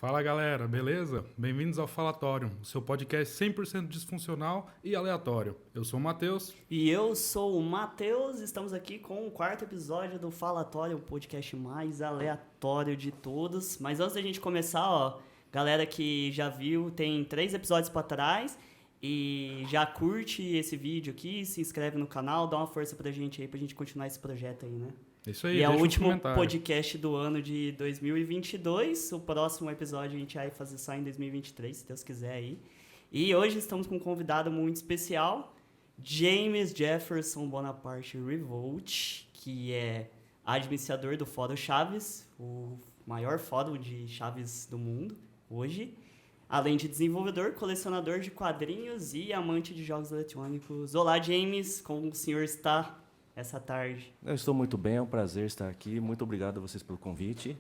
Fala galera, beleza? Bem-vindos ao Falatório, o seu podcast 100% disfuncional e aleatório. Eu sou o Matheus. E eu sou o Matheus, estamos aqui com o quarto episódio do Falatório, o podcast mais aleatório de todos. Mas antes da gente começar, ó, galera que já viu, tem 3 episódios pra trás e já curte esse vídeo aqui, se inscreve no canal, dá uma força pra gente aí, pra gente continuar esse projeto aí, né? Isso aí, E é o deixa um último comentário. podcast do ano de 2022. O próximo episódio a gente vai fazer só em 2023, se Deus quiser aí. E hoje estamos com um convidado muito especial, James Jefferson Bonaparte Revolt, que é administrador do Fórum Chaves, o maior fórum de chaves do mundo hoje. Além de desenvolvedor, colecionador de quadrinhos e amante de jogos eletrônicos. Olá, James, como o senhor está essa tarde? Eu estou muito bem, é um prazer estar aqui. Muito obrigado a vocês pelo convite.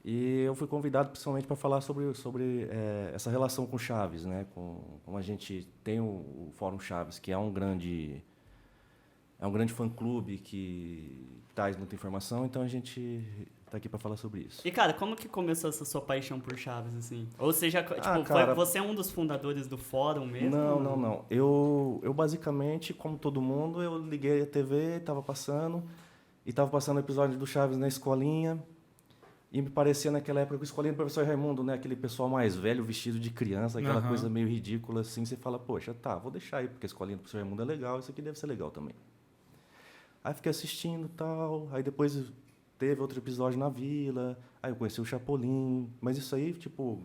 E eu fui convidado principalmente para falar sobre essa relação com Chaves, né? Como a gente tem o Fórum Chaves, que é um grande fã-clube que traz muita informação, então a gente está aqui para falar sobre isso. E, cara, como que começou essa sua paixão por Chaves, assim? Ou seja, cara, você é um dos fundadores do fórum mesmo? Não. Eu basicamente, como todo mundo, eu liguei a TV, estava passando o episódio do Chaves na escolinha, e me parecia naquela época com a escolinha do professor Raimundo, né? Aquele pessoal mais velho, vestido de criança, aquela coisa meio ridícula, assim. Você fala, poxa, tá, vou deixar aí, porque a escolinha do professor Raimundo é legal, isso aqui deve ser legal também. Aí fiquei assistindo e tal, aí depois teve outro episódio na vila, aí eu conheci o Chapolin, mas isso aí, tipo,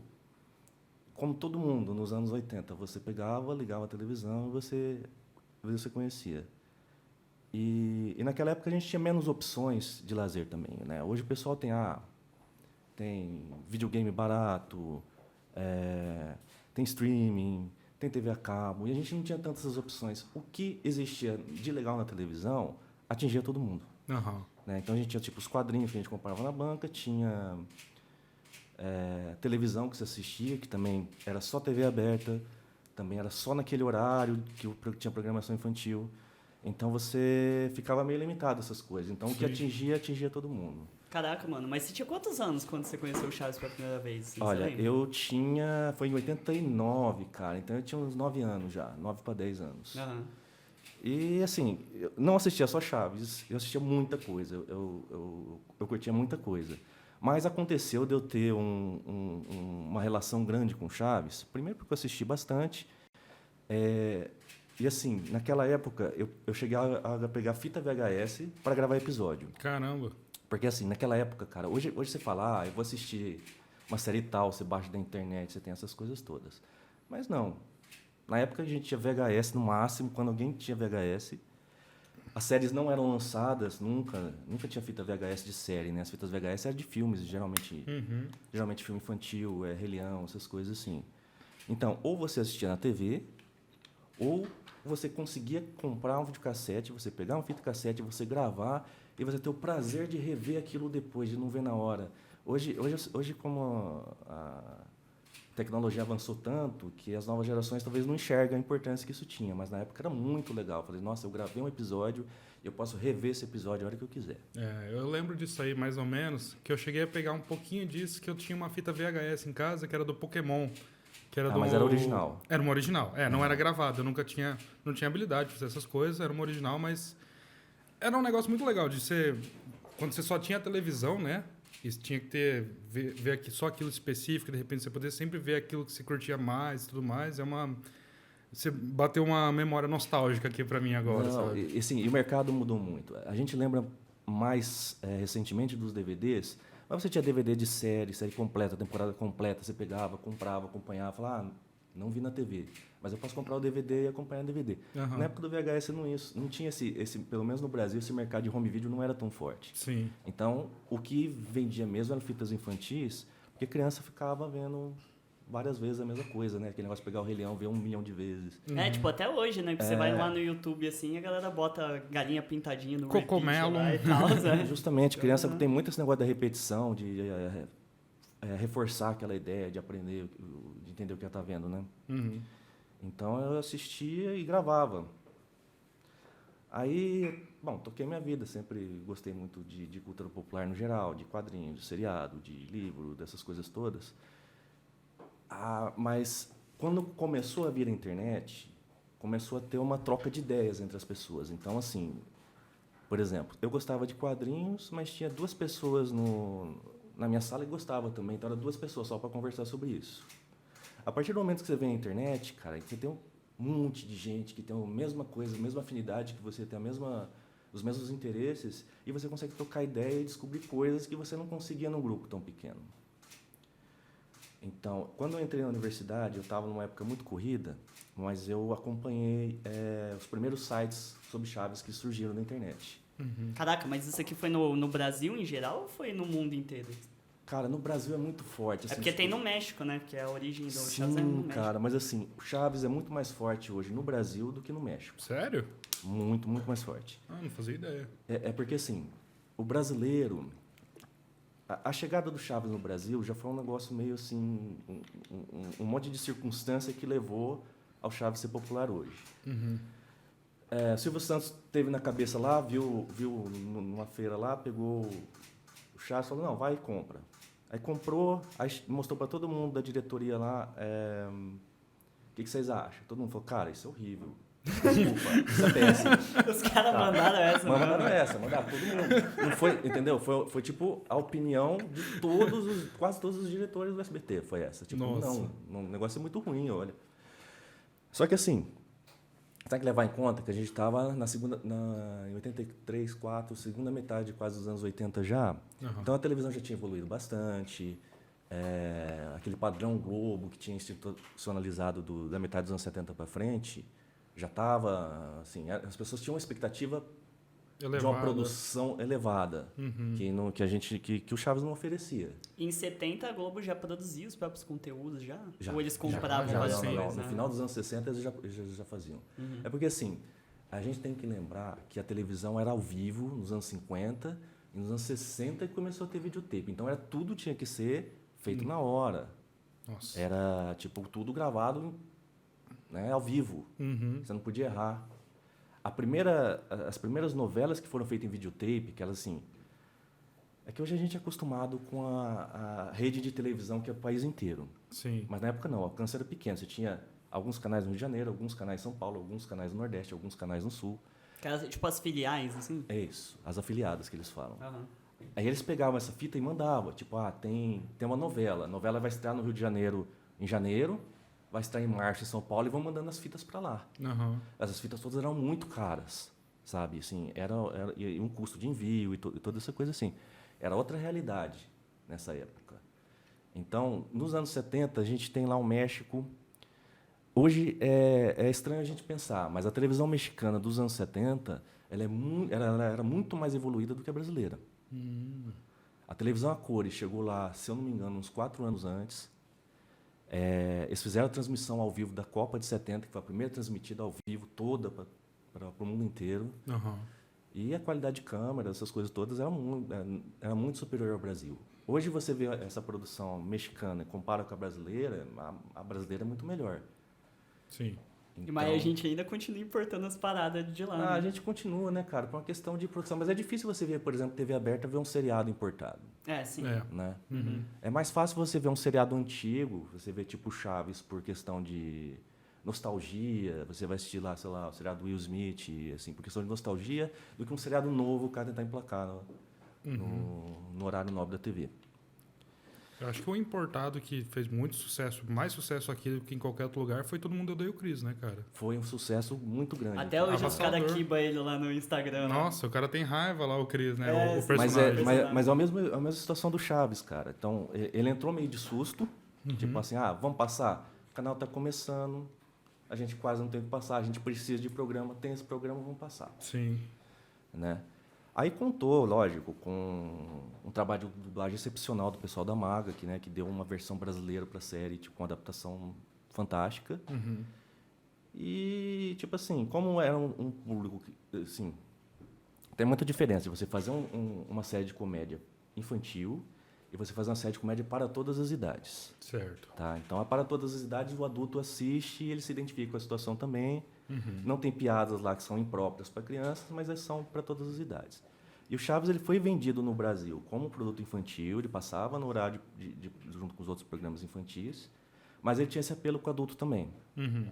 como todo mundo nos anos 80, você pegava, ligava a televisão e você conhecia. E naquela época a gente tinha menos opções de lazer também, né? Hoje o pessoal tem videogame barato, tem streaming, tem TV a cabo, e a gente não tinha tantas opções. O que existia de legal na televisão atingia todo mundo. Né? Então a gente tinha tipo os quadrinhos que a gente comprava na banca, tinha televisão que você assistia, que também era só TV aberta, também era só naquele horário que tinha programação infantil. Então você ficava meio limitado a essas coisas. Então o que atingia todo mundo. Caraca, mano, mas você tinha quantos anos quando você conheceu o Chaves pela primeira vez? Assim, olha, eu tinha... Foi em 89, cara. Então eu tinha uns 9 anos já. 9 para 10 anos. Uhum. E, assim, eu não assistia só Chaves. Eu assistia muita coisa. Eu curtia muita coisa. Mas aconteceu de eu ter uma relação grande com Chaves. Primeiro porque eu assisti bastante. E, assim, naquela época, eu cheguei a pegar fita VHS para gravar episódio. Caramba. Porque, assim, naquela época, cara, hoje você fala, eu vou assistir uma série tal, você baixa da internet, você tem essas coisas todas. Mas não. Na época a gente tinha VHS no máximo, quando alguém tinha VHS. As séries não eram lançadas, nunca tinha fita VHS de série, né? As fitas VHS eram de filmes, geralmente filme infantil, Rei Leão, essas coisas assim. Então, ou você assistia na TV, ou você conseguia comprar um videocassete, você pegar uma fita cassete, você gravar e você ter o prazer de rever aquilo depois, de não ver na hora. Hoje como a tecnologia avançou tanto que as novas gerações talvez não enxergam a importância que isso tinha, mas na época era muito legal. Eu falei, nossa, eu gravei um episódio, eu posso rever esse episódio a hora que eu quiser. Eu lembro disso aí mais ou menos, que eu cheguei a pegar um pouquinho disso, que eu tinha uma fita VHS em casa, que era do Pokémon. Que era mas era original. Era uma original, não era gravado. Eu não tinha habilidade de fazer essas coisas, era uma original, mas era um negócio muito legal de ser... Quando você só tinha a televisão, né? E tinha que ver aqui, só aquilo específico, de repente você poder sempre ver aquilo que você curtia mais e tudo mais. Você bateu uma memória nostálgica aqui pra mim agora, sabe? E o mercado mudou muito. A gente lembra mais recentemente dos DVDs, mas você tinha DVD de série completa, temporada completa, você pegava, comprava, acompanhava, falava, não vi na TV, mas eu posso comprar o DVD e acompanhar o DVD. Na época do VHS não tinha pelo menos no Brasil, esse mercado de home video não era tão forte. Sim. Então, o que vendia mesmo eram fitas infantis, porque a criança ficava vendo várias vezes a mesma coisa, né? Aquele negócio de pegar o Rei Leão, ver 1 milhão de vezes. Tipo, até hoje, né? Que você vai lá no YouTube, assim, a galera bota galinha pintadinha no Cocomelo lá e tal, né? Justamente, criança tem muito esse negócio da repetição, de reforçar aquela ideia, de aprender, de entender o que ela está vendo, né? Então, eu assistia e gravava. Aí, toquei minha vida, sempre gostei muito de cultura popular no geral, de quadrinhos, de seriado, de livro, dessas coisas todas. Mas quando começou a vir a internet, começou a ter uma troca de ideias entre as pessoas. Então, assim, por exemplo, eu gostava de quadrinhos, mas tinha 2 pessoas na minha sala que gostavam também. Então, eram 2 pessoas só para conversar sobre isso. A partir do momento que você vê a internet, cara, você tem um monte de gente que tem a mesma coisa, a mesma afinidade que você, tem os mesmos interesses, e você consegue trocar ideia e descobrir coisas que você não conseguia num grupo tão pequeno. Então, quando eu entrei na universidade, eu estava numa época muito corrida, mas eu acompanhei os primeiros sites sobre Chaves que surgiram na internet. Caraca, mas isso aqui foi no Brasil em geral ou foi no mundo inteiro? Cara, no Brasil é muito forte. Assim, É porque tem no México, né? Porque a origem do Chaves é no Sim, México. cara, mas assim, o Chaves é muito mais forte hoje no Brasil do que no México. Sério? Muito, muito mais forte. Ah, não fazia ideia. É porque, assim, o brasileiro... A chegada do Chaves no Brasil já foi um negócio meio assim... Um monte de circunstância que levou ao Chaves ser popular hoje. Silvio Santos teve na cabeça lá, viu numa feira lá, pegou o Chaves e falou, não, vai e compra. Aí comprou, aí mostrou para todo mundo da diretoria lá, o que vocês acham? Todo mundo falou, cara, isso é horrível. Desculpa, isso é péssimo. Os caras mandaram essa, mano. Mandaram todo mundo. Não foi, entendeu? Foi tipo a opinião de quase todos os diretores do SBT, foi essa. Tipo, Nossa. não, o negócio é muito ruim, olha. Só que assim, tem que levar em conta que a gente estava em 83, 4, segunda metade quase dos anos 80 já. Então a televisão já tinha evoluído bastante. Aquele padrão Globo que tinha institucionalizado da metade dos anos 70 para frente já estava, assim, as pessoas tinham uma expectativa de uma produção elevada que o Chaves não oferecia. Em 70 a Globo já produzia os próprios conteúdos já? Já. Ou eles compravam Já, várias sim. coisas? No final dos anos 60 eles já faziam. É porque assim, a gente tem que lembrar que a televisão era ao vivo nos anos 50 e nos anos 60 que começou a ter videotape. Então tudo tinha que ser feito na hora. Nossa. Era tipo tudo gravado, né, ao vivo. Você não podia errar. As primeiras novelas que foram feitas em videotape, que elas assim, é que hoje a gente é acostumado com a rede de televisão que é o país inteiro. Sim. Mas na época não, o alcance era pequeno. Você tinha alguns canais no Rio de Janeiro, alguns canais em São Paulo, alguns canais no Nordeste, alguns canais no Sul. Tipo as filiais, assim? É isso, as afiliadas que eles falam. Aham. Aí eles pegavam essa fita e mandavam, tipo, tem uma novela. A novela vai estrear no Rio de Janeiro em janeiro, vai estar em março em São Paulo e vão mandando as fitas para lá. Essas fitas todas eram muito caras, sabe? Assim, era um custo de envio e toda essa coisa assim. Era outra realidade nessa época. Então, nos anos 70, a gente tem lá o México. Hoje é estranho a gente pensar, mas a televisão mexicana dos anos 70 ela era muito mais evoluída do que a brasileira. A televisão a cores chegou lá, se eu não me engano, uns 4 anos antes. Eles fizeram a transmissão ao vivo da Copa de 70, que foi a primeira transmitida ao vivo toda para o mundo inteiro. E a qualidade de câmera, essas coisas todas, era muito superior ao Brasil. Hoje você vê essa produção mexicana e compara com a brasileira, a brasileira é muito melhor. Sim. Então, Mas a gente ainda continua importando as paradas de lá. Né? A gente continua, né, cara, por uma questão de produção. Mas é difícil você ver, por exemplo, TV aberta, ver um seriado importado. Sim. Né? É mais fácil você ver um seriado antigo, você vê tipo Chaves por questão de nostalgia, você vai assistir lá, sei lá, o seriado Will Smith, assim, por questão de nostalgia, do que um seriado novo o cara tentar emplacar no horário nobre da TV. Eu acho que o importado que fez muito sucesso, mais sucesso aqui do que em qualquer outro lugar, foi Todo Mundo Odeia o Chris, né, cara? Foi um sucesso muito grande. Até hoje os Avassalador. caras quibam ele lá no Instagram. Nossa, o cara tem raiva lá, o Chris, né? O sim. personagem. Mas é a mesma situação do Chaves, cara. Então, ele entrou meio de susto, tipo assim, vamos passar? O canal tá começando, a gente quase não tem o que passar, a gente precisa de programa, tem esse programa, vamos passar. Sim. Né? Aí contou, lógico, com um trabalho de dublagem excepcional do pessoal da Maga, que deu uma versão brasileira para a série, tipo, uma adaptação fantástica. E, tipo assim, como era um público que, assim, tem muita diferença de você fazer uma série de comédia infantil e você fazer uma série de comédia para todas as idades. Certo. Tá? Então, para todas as idades, o adulto assiste e ele se identifica com a situação também. Não tem piadas lá que são impróprias para crianças, mas são para todas as idades. E o Chaves ele foi vendido no Brasil como um produto infantil, ele passava no horário junto com os outros programas infantis, Mas ele tinha esse apelo com adulto também. Uhum.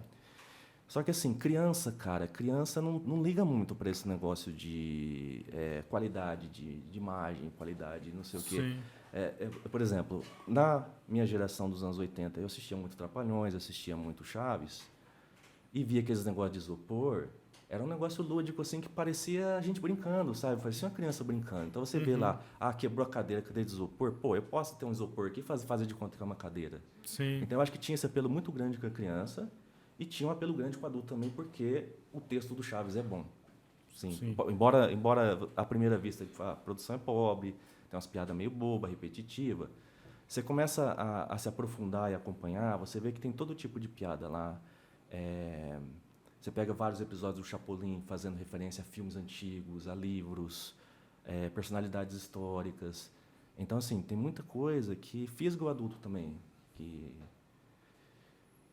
Só que assim, criança não liga muito para esse negócio de qualidade de imagem, qualidade não sei o quê. Sim. Por exemplo, na minha geração dos anos 80, eu assistia muito Trapalhões, assistia muito Chaves, e via aqueles negócios de isopor. Era um negócio lúdico, assim, que parecia a gente brincando, sabe? Parecia uma criança brincando. Então, você vê lá, quebrou a cadeira de isopor. Pô, eu posso ter um isopor aqui e fazer de conta que é uma cadeira. Sim. Então, eu acho que tinha esse apelo muito grande com a criança e tinha um apelo grande com o adulto também, porque o texto do Chaves é bom. Sim. Embora à primeira vista a produção é pobre, tem umas piadas meio boba, repetitiva, você começa a se aprofundar e acompanhar, você vê que tem todo tipo de piada lá. Você pega vários episódios do Chapolin fazendo referência a filmes antigos, a livros, personalidades históricas. Então, assim, tem muita coisa que fisga o adulto também.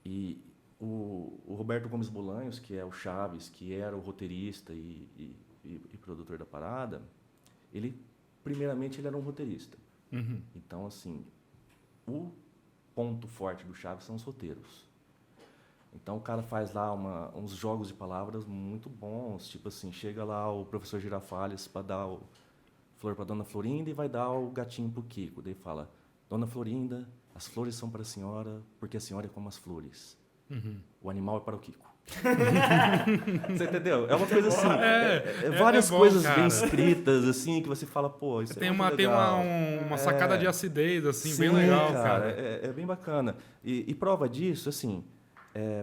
E o Roberto Gomes Bolanhos, que é o Chaves, que era o roteirista e produtor da parada, primeiramente, ele era um roteirista. Uhum. Então, assim, o ponto forte do Chaves são os roteiros. Então, o cara faz lá uns jogos de palavras muito bons. Tipo assim, chega lá o professor Girafales para dar o flor para Dona Florinda e vai dar o gatinho para o Kiko. Daí fala, Dona Florinda, as flores são para a senhora porque a senhora é como as flores. Uhum. O animal é para o Kiko. Você entendeu? É uma coisa assim, várias bom, coisas cara. bem escritas, assim, que você fala, pô, isso Tem é muito tem legal. uma sacada de acidez, assim, Sim, bem legal, cara. É bem bacana. E prova disso, assim,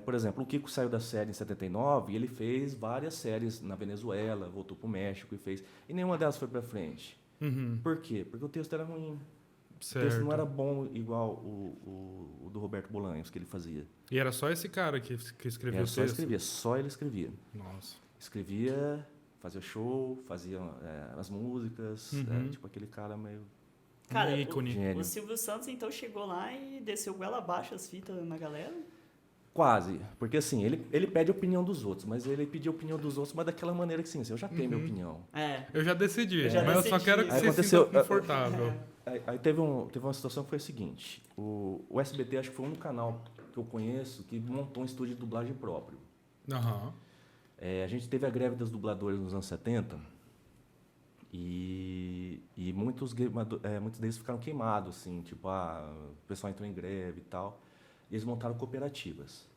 por exemplo, o Kiko saiu da série em 79 e ele fez várias séries na Venezuela, voltou para o México e fez. E nenhuma delas foi para frente. Uhum. Por quê? Porque o texto era ruim. Certo. O texto não era bom igual o do Roberto Bolanhos, que ele fazia. E era só esse cara que escreveu o texto? Só ele escrevia. Nossa. Escrevia, fazia show, fazia as músicas, tipo aquele cara meio... Cara, ícone. o Silvio Santos então chegou lá e desceu goela abaixo as fitas na galera. Quase, porque assim, ele pede a opinião dos outros, mas ele pediu a opinião dos outros, mas daquela maneira que sim, eu já tenho minha opinião. Eu já decidi, já mas eu só decidi. quero que Aí você aconteceu- sinta confortável. Aí teve uma situação que foi a seguinte, o SBT acho que foi o único canal que eu conheço que montou um estúdio de dublagem próprio. Aham. A gente teve a greve das dubladores nos anos 70 e muitos deles ficaram queimados, assim, tipo, o pessoal entrou em greve e tal. E eles montaram cooperativas.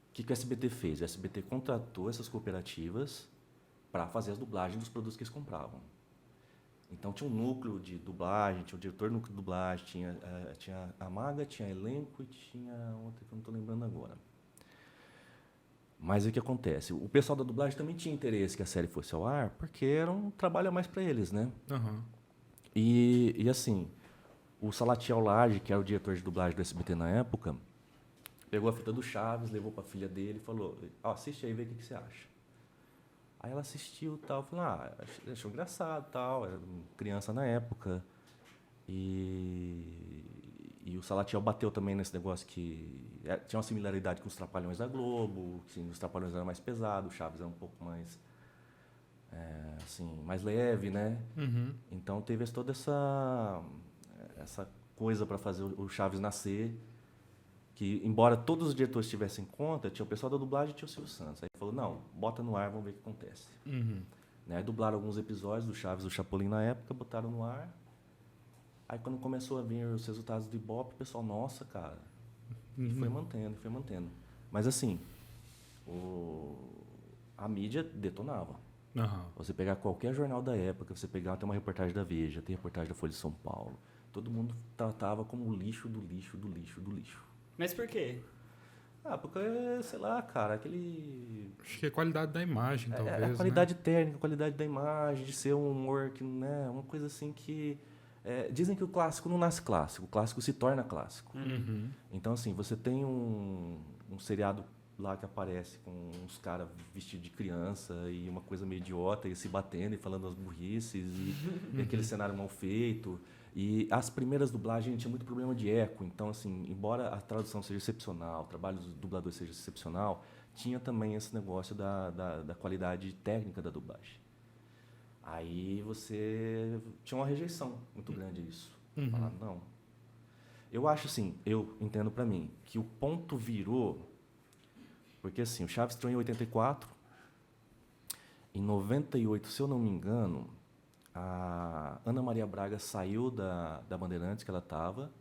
O que o SBT fez? O SBT contratou essas cooperativas para fazer as dublagens dos produtos que eles compravam. Então tinha um núcleo de dublagem, tinha o diretor do núcleo de dublagem, tinha a Maga, tinha elenco e tinha outra que eu não estou lembrando agora. Mas o que acontece? O pessoal da dublagem também tinha interesse que a série fosse ao ar, porque era um trabalho a mais para eles, né? Aham. E assim, o Salatiel Lage, que era o diretor de dublagem do SBT na época, pegou a fita do Chaves, levou para a filha dele e falou, assiste aí e vê o que você acha. Aí ela assistiu e tal, falou, achou engraçado e tal, era criança na época. E o Salatiel bateu também nesse negócio que tinha uma similaridade com os Trapalhões da Globo, que os Trapalhões eram mais pesados, o Chaves era um pouco mais, mais leve, né? Uhum. Então teve toda essa coisa para fazer o Chaves nascer, que embora todos os diretores tivessem conta, tinha o pessoal da dublagem e tinha o Silvio Santos. Aí falou, não, bota no ar, vamos ver o que acontece. Uhum. Né? Aí dublaram alguns episódios do Chaves e do Chapolin na época, botaram no ar. Aí quando começou a vir os resultados do Ibope, o pessoal, nossa, cara, e foi mantendo. Mas assim, a mídia detonava. Aham. Você pegar qualquer jornal da época, você pegar, tem uma reportagem da Veja, tem reportagem da Folha de São Paulo, todo mundo tratava como o lixo do lixo do lixo do lixo. Mas por quê? Porque, sei lá, cara, aquele... Acho que é a qualidade da imagem, talvez, a qualidade técnica, a qualidade da imagem, de ser um humor que, né, uma coisa assim que... dizem que o clássico não nasce clássico, o clássico se torna clássico. Uhum. Então, assim, você tem um seriado lá que aparece com uns caras vestidos de criança e uma coisa meio idiota, e se batendo e falando as burrices, e aquele cenário mal feito. E as primeiras dublagens, a gente tinha muito problema de eco. Então, assim, embora a tradução seja excepcional, o trabalho dos dubladores seja excepcional, tinha também esse negócio da qualidade técnica da dublagem. Aí você tinha uma rejeição muito grande a isso. Uhum. Falar, não. Eu acho assim, eu entendo pra mim, que o ponto virou... Porque assim, o Chaves estreou em 84. Em 98, se eu não me engano, a Ana Maria Braga saiu da Bandeirantes, que ela estava,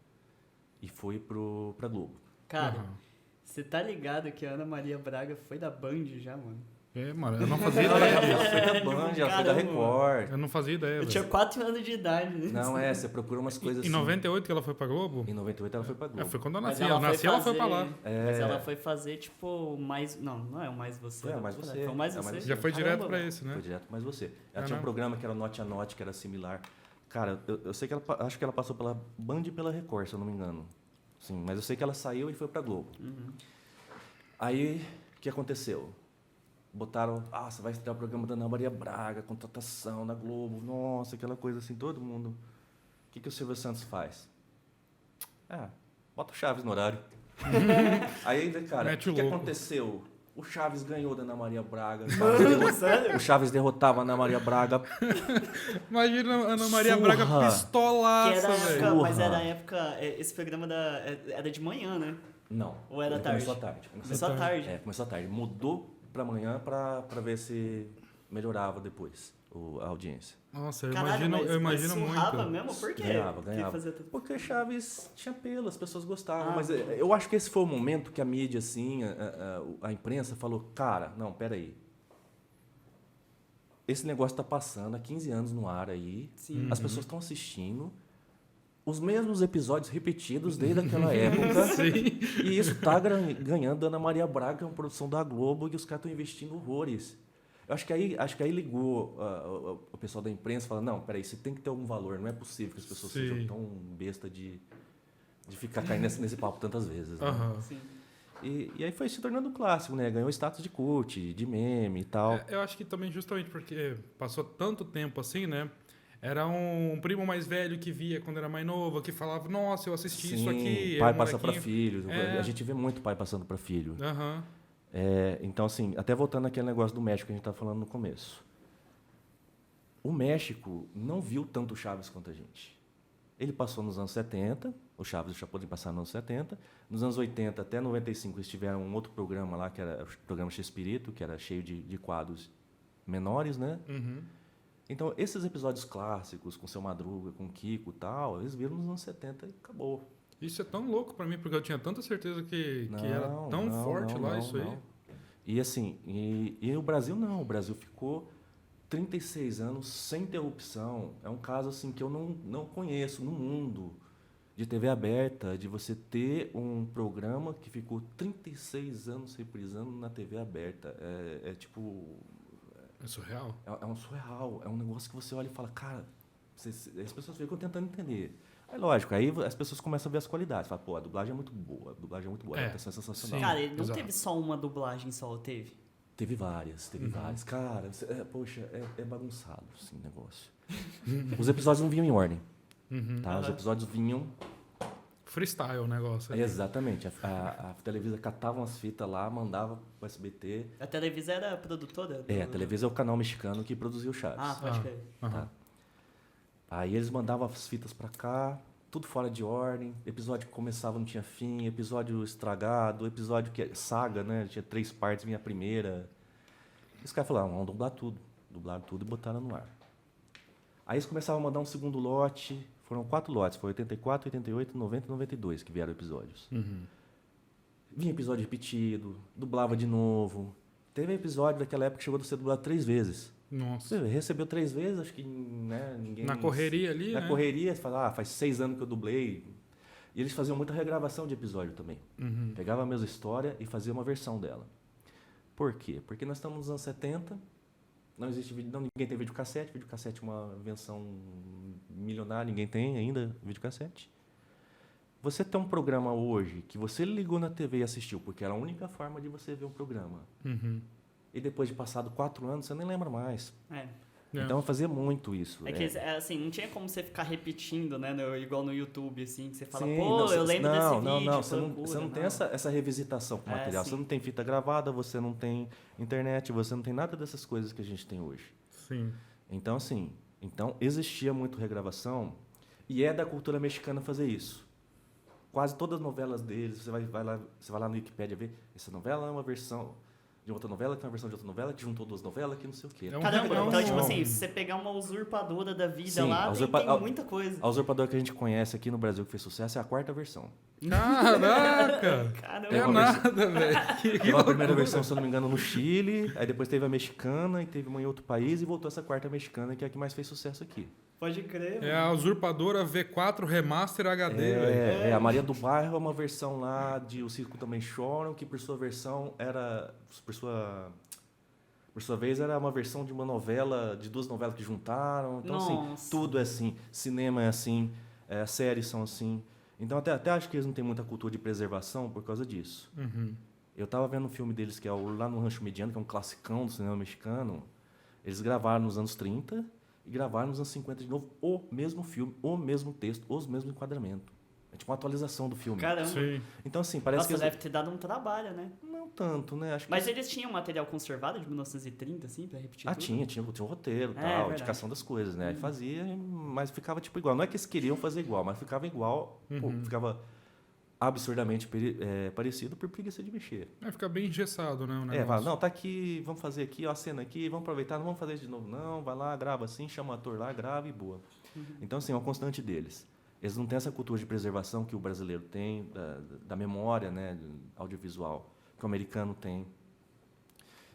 e foi pra Globo. Cara, Aham. você tá ligado que a Ana Maria Braga foi da Band já, mano? É, mano, eu não fazia Ela ideia. foi da Band, ela foi da Caramba. Record. Eu não fazia ideia, Eu tinha velho. 4 anos de idade. Né? Não, você procura umas coisas Em assim. 98 que ela foi pra Globo? Em 98 ela foi pra É, Globo. foi quando eu Mas nasci. Eu nasci, ela foi pra lá. Mas ela foi fazer, tipo, mais... Não é o Mais Você. Foi o Mais Você. Foi o Mais É o Você. Mais Você. Já foi Caramba, direto pra mano. esse, né? Foi direto mais você. Ela Ah, tinha um não. programa que era Note a Note, que era similar. Cara, eu sei que ela... Acho que ela passou pela Band e pela Record, se eu não me engano. Sim, mas eu sei que ela saiu e foi pra Globo. Uhum. Aí, o que aconteceu? Botaram, você vai estrear o programa da Ana Maria Braga, contratação na Globo, nossa, aquela coisa assim, todo mundo. O que o Silvio Santos faz? Bota o Chaves no horário. Aí, cara, o Mete o que louco. aconteceu? O Chaves ganhou da Ana Maria Braga. Sério? O Chaves derrotava a Ana Maria Braga. Imagina a Ana Maria Surra. Braga Que pistolaça, era a época, velho. mas era a época... Esse programa era de manhã, né? Não. Ou era ele tarde? Começou à tarde. Começou à tarde. Começou à tarde. Mudou pra manhã pra ver se melhorava depois a audiência. Nossa, eu Caralho, imagino mas surrava muito. mesmo? Por quê? Ganhava. Que fazia tudo? Porque Chaves tinha apelo, as pessoas gostavam. Ah, Mas eu acho que esse foi o momento que a mídia, assim, a imprensa falou, cara, não, peraí. Esse negócio está passando há 15 anos no ar aí. Sim. As pessoas estão assistindo os mesmos episódios repetidos desde aquela época. Sim. E isso está ganhando Ana Maria Braga, que é uma produção da Globo, e os caras estão investindo horrores. Eu acho que aí ligou o pessoal da imprensa e falou, não, peraí, isso tem que ter algum valor, não é possível que as pessoas Sim. sejam tão besta de ficar caindo nesse papo tantas vezes. Né? Aham. Sim. E aí foi se tornando um clássico, né? Ganhou status de cult, de meme e tal. Eu acho que também justamente porque passou tanto tempo assim, né? Era um primo mais velho que via quando era mais novo, que falava, nossa, eu assisti isso aqui. Pai era um passa para molequinho. filho. É. A gente vê muito pai passando para filho. Aham. Então, assim, até voltando naquele negócio do México que a gente estava falando no começo. O México não viu tanto o Chaves quanto a gente. Ele passou nos anos 70, o Chaves e o Chapolin passaram nos anos 70. Nos anos 80 até 95 eles tiveram um outro programa lá, que era o programa Chespirito, que era cheio de quadros menores, né? Uhum. Então, esses episódios clássicos, com Seu Madruga, com Kiko e tal, eles viram nos anos 70 e acabou. Isso é tão louco pra mim, porque eu tinha tanta certeza que era tão forte lá isso aí. E assim, e o Brasil não. O Brasil ficou 36 anos sem interrupção. É um caso assim que eu não conheço no mundo de TV aberta, de você ter um programa que ficou 36 anos reprisando na TV aberta. É tipo... É surreal. É um surreal. É um negócio que você olha e fala, cara... As pessoas ficam tentando entender. Aí, lógico, aí as pessoas começam a ver as qualidades. Fala, pô, a dublagem é muito boa. A dublagem é muito boa. A adaptação é sensacional. Sim. Cara, ele não exato. teve só uma dublagem só, teve? Teve várias. Cara, poxa, é bagunçado assim, o negócio. Os episódios não vinham em ordem. Uhum. Tá? Os episódios vinham... Freestyle o negócio. ali. Exatamente. A Televisa catava umas fitas lá, mandava pro SBT. A Televisa era produtora? A Televisa é o canal mexicano que produziu o Chaves. Ah, pode crer. Aham. Aí eles mandavam as fitas pra cá, tudo fora de ordem. Episódio que começava não tinha fim, episódio estragado, episódio que saga, né? Tinha 3 partes, vinha a primeira. Os caras falaram, vamos dublar tudo. Dublaram tudo e botaram no ar. Aí eles começavam a mandar um segundo lote. Foram 4 lotes, foi 84, 88, 90 e 92 que vieram episódios. Uhum. Vinha episódio repetido, dublava de novo. Teve episódio daquela época que chegou a ser dublado 3 vezes. Nossa. Você recebeu 3 vezes, acho que né, ninguém... Na correria ali, Na né? correria, você fala, faz 6 anos que eu dublei. E eles faziam muita regravação de episódio também. Uhum. Pegava a mesma história e fazia uma versão dela. Por quê? Porque nós estamos nos anos 70, não existe ninguém tem videocassete. Videocassete é uma invenção milionária, ninguém tem ainda videocassete. Você tem um programa hoje que você ligou na TV e assistiu, porque era a única forma de você ver um programa. Uhum. E depois de passado 4 anos, você nem lembra mais. É. Então eu fazia muito isso. É que, assim, não tinha como você ficar repetindo, né? igual no YouTube, assim, que você fala, Sim, pô, não, eu lembro desse vídeo. Não, você procura, não tem essa revisitação com o material. sim. Você não tem fita gravada, você não tem internet, você não tem nada dessas coisas que a gente tem hoje. Sim. Então, assim, existia muito regravação e é da cultura mexicana fazer isso. quase todas as novelas deles, você vai lá no Wikipedia ver, essa novela é uma versão de outra novela, que é uma versão de outra novela, que juntou duas novelas, que não sei o quê. É um Caramba, real, então, não. tipo assim, se você pegar uma usurpadora da vida Sim, lá, a tem muita coisa. A Usurpadora que a gente conhece aqui no Brasil, que fez sucesso, é a quarta versão. Caraca! Caramba. É uma nada, velho. Teve a primeira versão, se eu não me engano, no Chile, aí depois teve a mexicana, e teve uma em outro país, e voltou essa quarta mexicana, que é a que mais fez sucesso aqui. Pode crer. É a Usurpadora V4 Remaster HD, velho. A Maria do Bairro é uma versão lá de O Circo Também Choram, que por sua versão era... Por sua vez, era uma versão de uma novela, de duas novelas que juntaram. Então, Nossa. assim, tudo é assim. Cinema é assim, séries são assim. Então, até acho que eles não têm muita cultura de preservação por causa disso. Uhum. Eu tava vendo um filme deles que é Lá no Rancho Mediano, que é um classicão do cinema mexicano. Eles gravaram nos anos 30 e gravaram nos anos 50 de novo o mesmo filme, o mesmo texto, os mesmos enquadramentos. É tipo uma atualização do filme. Caramba. Sim. Então, assim, parece Nossa, que... deve ter dado um trabalho, né? Não tanto, né? Acho que Mas eles tinham material conservado de 1930, assim, pra repetir tudo? tinha um roteiro, verdade. indicação das coisas, né? Aí fazia, mas ficava tipo igual. Não é que eles queriam fazer igual, mas ficava igual, pô, ficava absurdamente parecido por preguiça de mexer. Fica bem engessado, né? O negócio. Fala, não, tá aqui, vamos fazer aqui, ó, a cena aqui, vamos aproveitar, não vamos fazer isso de novo, não, vai lá, grava assim, chama o ator lá, grava e boa. Então, assim, é uma constante deles. Eles não têm essa cultura de preservação que o brasileiro tem, da memória, né, audiovisual, que o americano tem.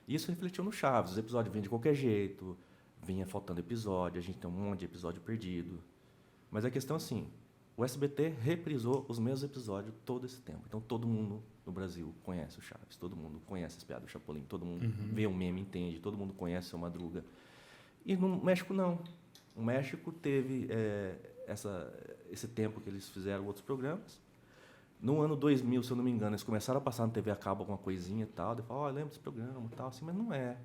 Isso refletiu no Chaves. Os episódios vinham de qualquer jeito, vinha faltando episódio, a gente tem um monte de episódio perdido. Mas a questão é assim, o SBT reprisou os mesmos episódios todo esse tempo. Então todo mundo no Brasil conhece o Chaves, todo mundo conhece as piadas do Chapolin, todo mundo vê o meme, entende, todo mundo conhece o Seu Madruga. E no México não. O México teve esse tempo que eles fizeram outros programas. No ano 2000, se eu não me engano, eles começaram a passar na TV a cabo alguma coisinha e tal. Eu falo, lembra desse programa e tal, assim, mas não é.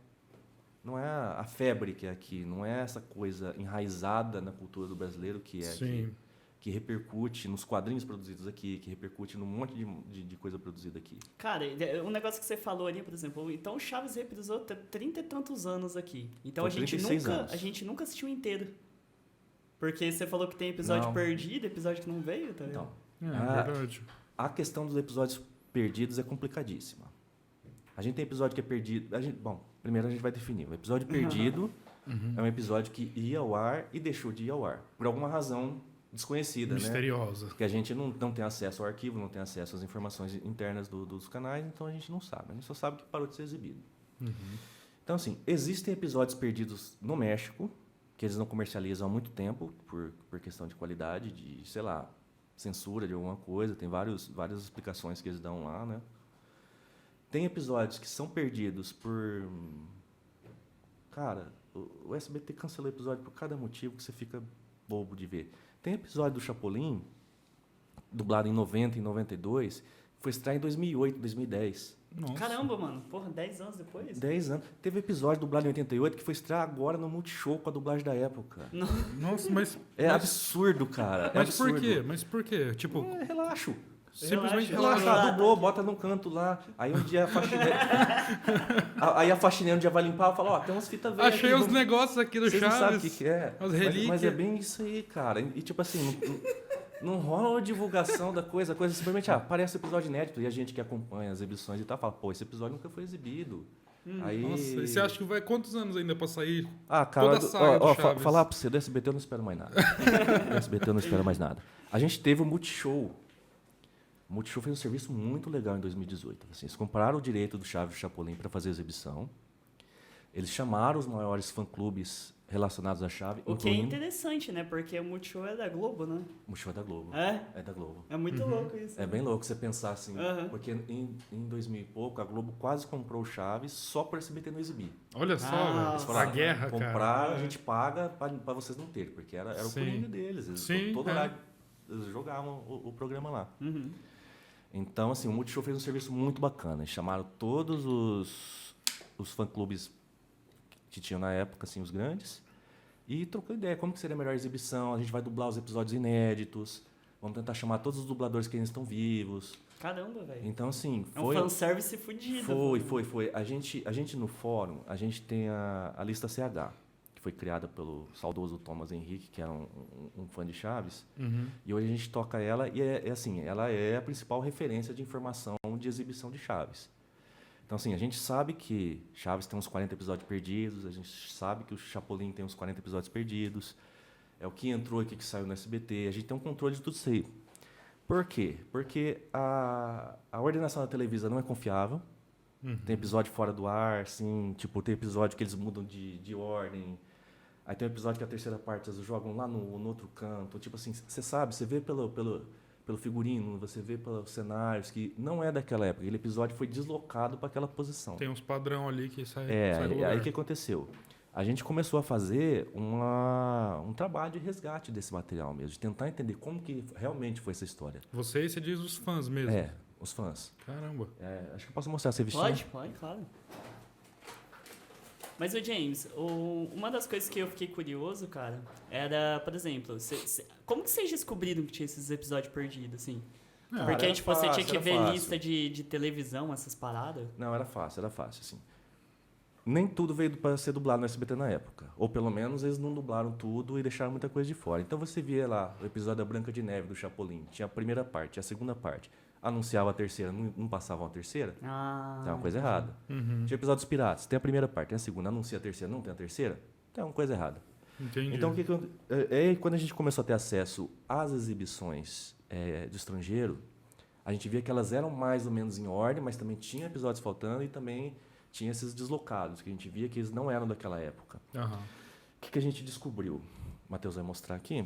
Não é a febre que é aqui, não é essa coisa enraizada na cultura do brasileiro que é aqui, que repercute nos quadrinhos produzidos aqui, que repercute num monte de coisa produzida aqui. Cara, um negócio que você falou ali, por exemplo, então o Chaves reprisou 30 e tantos anos aqui. Então Foi 36 anos. a gente nunca assistiu inteiro. Porque você falou que tem episódio Não. perdido, episódio que não veio, tá ligado? Então, Verdade. a questão dos episódios perdidos é complicadíssima. A gente tem episódio que é perdido... primeiro a gente vai definir. O episódio perdido é um episódio que ia ao ar e deixou de ir ao ar. Por alguma razão desconhecida, Misteriosa. né? Que a gente não tem acesso ao arquivo, não tem acesso às informações internas dos canais, então a gente não sabe. A gente só sabe que parou de ser exibido. Então, assim, existem episódios perdidos no México, que eles não comercializam há muito tempo, por questão de qualidade, de, sei lá, censura de alguma coisa. Tem várias explicações que eles dão lá, né? Tem episódios que são perdidos por... Cara, o SBT cancelou episódio por cada motivo que você fica bobo de ver. Tem episódio do Chapolin, dublado em 90 e 92, foi estrear em 2008, 2010. Nossa. Caramba, mano. Porra, 10 anos depois? 10 anos. Teve episódio dublado em 88 que foi estrear agora no Multishow com a dublagem da época. Nossa, mas... É absurdo, cara. É Mas absurdo. por quê? Mas por quê? Tipo, Relaxo. simplesmente Relaxa. relaxa. Dublou, bota num canto lá. Aí um dia a faxineira... aí a faxineira um dia vai limpar e fala, ó, tem umas fitas velhas Achei aqui, os negócios aqui do Vocês não sabem Chaves. o que é. As Mas relíquias. é bem isso aí, cara. E tipo assim, não rola a divulgação da coisa. A coisa simplesmente, aparece episódio inédito. E a gente que acompanha as exibições e tal, fala, pô, esse episódio nunca foi exibido. Aí... Nossa, e você acha que vai quantos anos ainda pra sair? Cara, toda a saga do Chaves? falar pra você, do SBT eu não espero mais nada. Do SBT eu não espero mais nada. A gente teve o Multishow. O Multishow fez um serviço muito legal em 2018. Assim, eles compraram o direito do Chaves e Chapolin para fazer a exibição. Eles chamaram os maiores fã-clubes relacionados à Chave, O que é incluindo... interessante, né? Porque o Multishow é da Globo, né? O Multishow é da Globo. É? É da Globo. É muito louco isso. É bem louco você pensar assim, porque em 2000 e pouco a Globo quase comprou o Chaves só para o SBT não exibir. Olha só, Ah, velho. eles A falaram, guerra, comprar, cara. a gente paga para vocês não terem, porque era o Sim. coringa deles. Eles, Sim, todo é. horário eles jogavam o programa lá. Uhum. Então, assim, o Multishow fez um serviço muito bacana. Eles chamaram todos os fã-clubes que tinham na época, assim, os grandes, e trocou ideia. Como que seria a melhor exibição? A gente vai dublar os episódios inéditos. Vamos tentar chamar todos os dubladores que ainda estão vivos. Caramba, velho. Então, assim, É um foi... fanservice fudido. Foi. A gente no fórum, a gente tem a lista CH, que foi criada pelo saudoso Thomas Henrique, que era um fã de Chaves. Uhum. E hoje a gente toca ela e é assim, ela é a principal referência de informação de exibição de Chaves. Então, assim, a gente sabe que Chaves tem uns 40 episódios perdidos, a gente sabe que o Chapolin tem uns 40 episódios perdidos, é o que entrou e o que saiu no SBT, a gente tem um controle de tudo isso aí. Por quê? Porque a ordenação da televisão não é confiável. Tem episódio fora do ar, assim, tipo, tem episódio que eles mudam de ordem. Aí tem um episódio que a terceira parte eles jogam lá no outro canto. Tipo assim, você sabe, você vê pelo figurino, você vê pelos cenários, que não é daquela época. Aquele episódio foi deslocado para aquela posição. Tem uns padrão ali que sai do Aí lugar. o que aconteceu? A gente começou a fazer um trabalho de resgate desse material mesmo, de tentar entender como que realmente foi essa história. Você diz os fãs mesmo. Os fãs. Caramba. Acho que eu posso mostrar essa revistinha. Pode, claro. Mas, ô James, uma das coisas que eu fiquei curioso, cara, era, por exemplo, como que vocês descobriram que tinha esses episódios perdidos, assim? Porque, tipo, você tinha que ver lista de televisão, essas paradas? Não, era fácil, assim. Nem tudo veio para ser dublado no SBT na época. Ou pelo menos eles não dublaram tudo e deixaram muita coisa de fora. Então você via lá o episódio da Branca de Neve, do Chapolin. Tinha a primeira parte, tinha a segunda parte. Anunciava a terceira, não passavam a terceira. Tem uma coisa errada. Tinha episódio dos Piratas. Tem a primeira parte, tem a segunda. Anuncia a terceira, não tem a terceira. Tem uma coisa errada. Entendi. Então, quando a gente começou a ter acesso às exibições do estrangeiro, a gente via que elas eram mais ou menos em ordem, mas também tinha episódios faltando e também tinha esses deslocados, que a gente via que eles não eram daquela época. Aham. O que a gente descobriu? O Matheus vai mostrar aqui.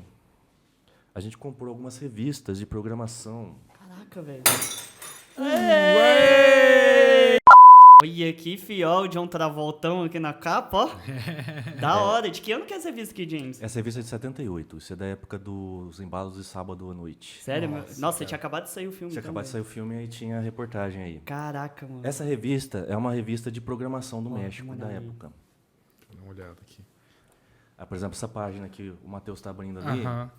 A gente comprou algumas revistas de programação. Caraca, velho. Olha aqui, fiel, John Travoltão aqui na capa, ó. Da hora. De que ano que é essa revista aqui, James? Essa revista é de 78. Isso é da época dos embalos de sábado à noite. Sério? Nossa, tinha acabado de sair o filme. Tinha acabado de sair o filme e tinha a reportagem aí. Caraca, mano. Essa revista é uma revista de programação do México mano, da aí. época. Deixa eu dar uma olhada aqui. Por exemplo, essa página que o Matheus está abrindo ali, Aham.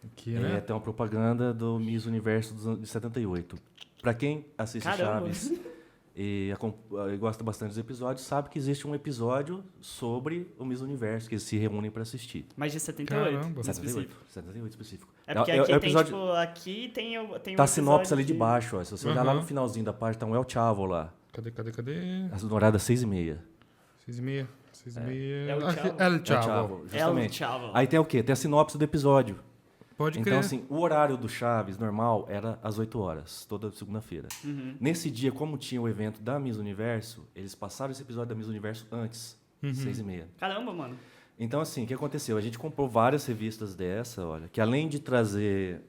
Aqui, né? tem uma propaganda do Miss Universo de 78. Para quem assiste Caramba. Chaves e gosta bastante dos episódios, sabe que existe um episódio sobre o Miss Universo, que eles se reúnem para assistir. Mais de 78? Caramba. em 78, específico. 78 específico. É porque o aqui tem, episódio, tipo, aqui tem o tá a episódio sinopse ali de que- baixo, ó. Se você olhar lá Aham. no finalzinho da página, tá um El Chavo lá. Cadê? As douradas 6h30. 6h30. 6h30. El Chavo. El El Chavo. Chavo, justamente. El Chavo. Aí tem o quê? Tem a sinopse do episódio. Pode crer. Então, assim, o horário do Chaves normal era às 8 horas, toda segunda-feira. Nesse dia, como tinha o evento da Miss Universo, eles passaram esse episódio da Miss Universo antes, 6h30. Caramba, mano. Então, assim, o que aconteceu? A gente comprou várias revistas dessa, olha, que além de trazer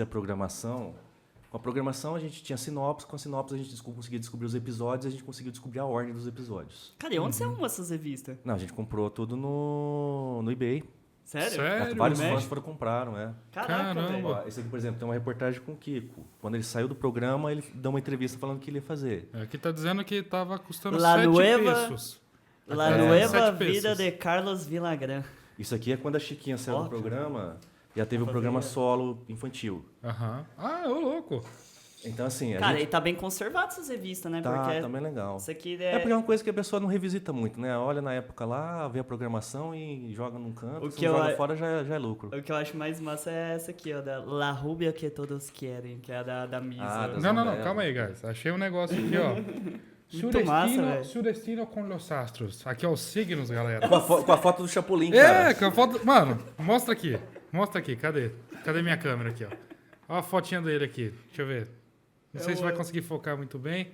a programação, com a programação a gente tinha sinopse, com a sinopse a gente conseguia descobrir os episódios e a gente conseguiu descobrir a ordem dos episódios. Cara, e onde você arruma essas revistas? Não, a gente comprou tudo no eBay. Sério? Sério? Vários México? fãs compraram, Caraca, Caramba. velho. Ó, esse aqui, por exemplo, tem uma reportagem com o Kiko. Quando ele saiu do programa, ele deu uma entrevista falando o que ele ia fazer. Aqui tá dizendo que tava custando La 7 Nueva- pesos. La É, Nueva 7 Vida pesos. de Carlos Villagrán. Isso aqui é quando a Chiquinha saiu Ó, do programa, já teve um programa solo infantil. Aham. Ah, ô louco. Então, assim, a Cara, e gente tá bem conservado essas revistas, né? Porque tá bem legal. isso aqui É porque é uma coisa que a pessoa não revisita muito, né? Olha na época lá, vê a programação e joga num canto. O Se que não eu joga a- fora, já é lucro. O que eu acho mais massa é essa aqui, ó, da La Rubia que todos querem, que é a da Misa. Ah, das- Não, não, novelas. calma aí, guys. Achei um negócio aqui, ó. Muito massa, velho. Su destino com los astros. Aqui, ó, os signos, galera. Com a foto do Chapolin, cara. É, com a foto... Mano, mostra aqui. Mostra aqui, cadê? Cadê minha câmera aqui, ó? Ó a fotinha dele aqui. Deixa eu ver. Não sei se vai conseguir focar muito bem.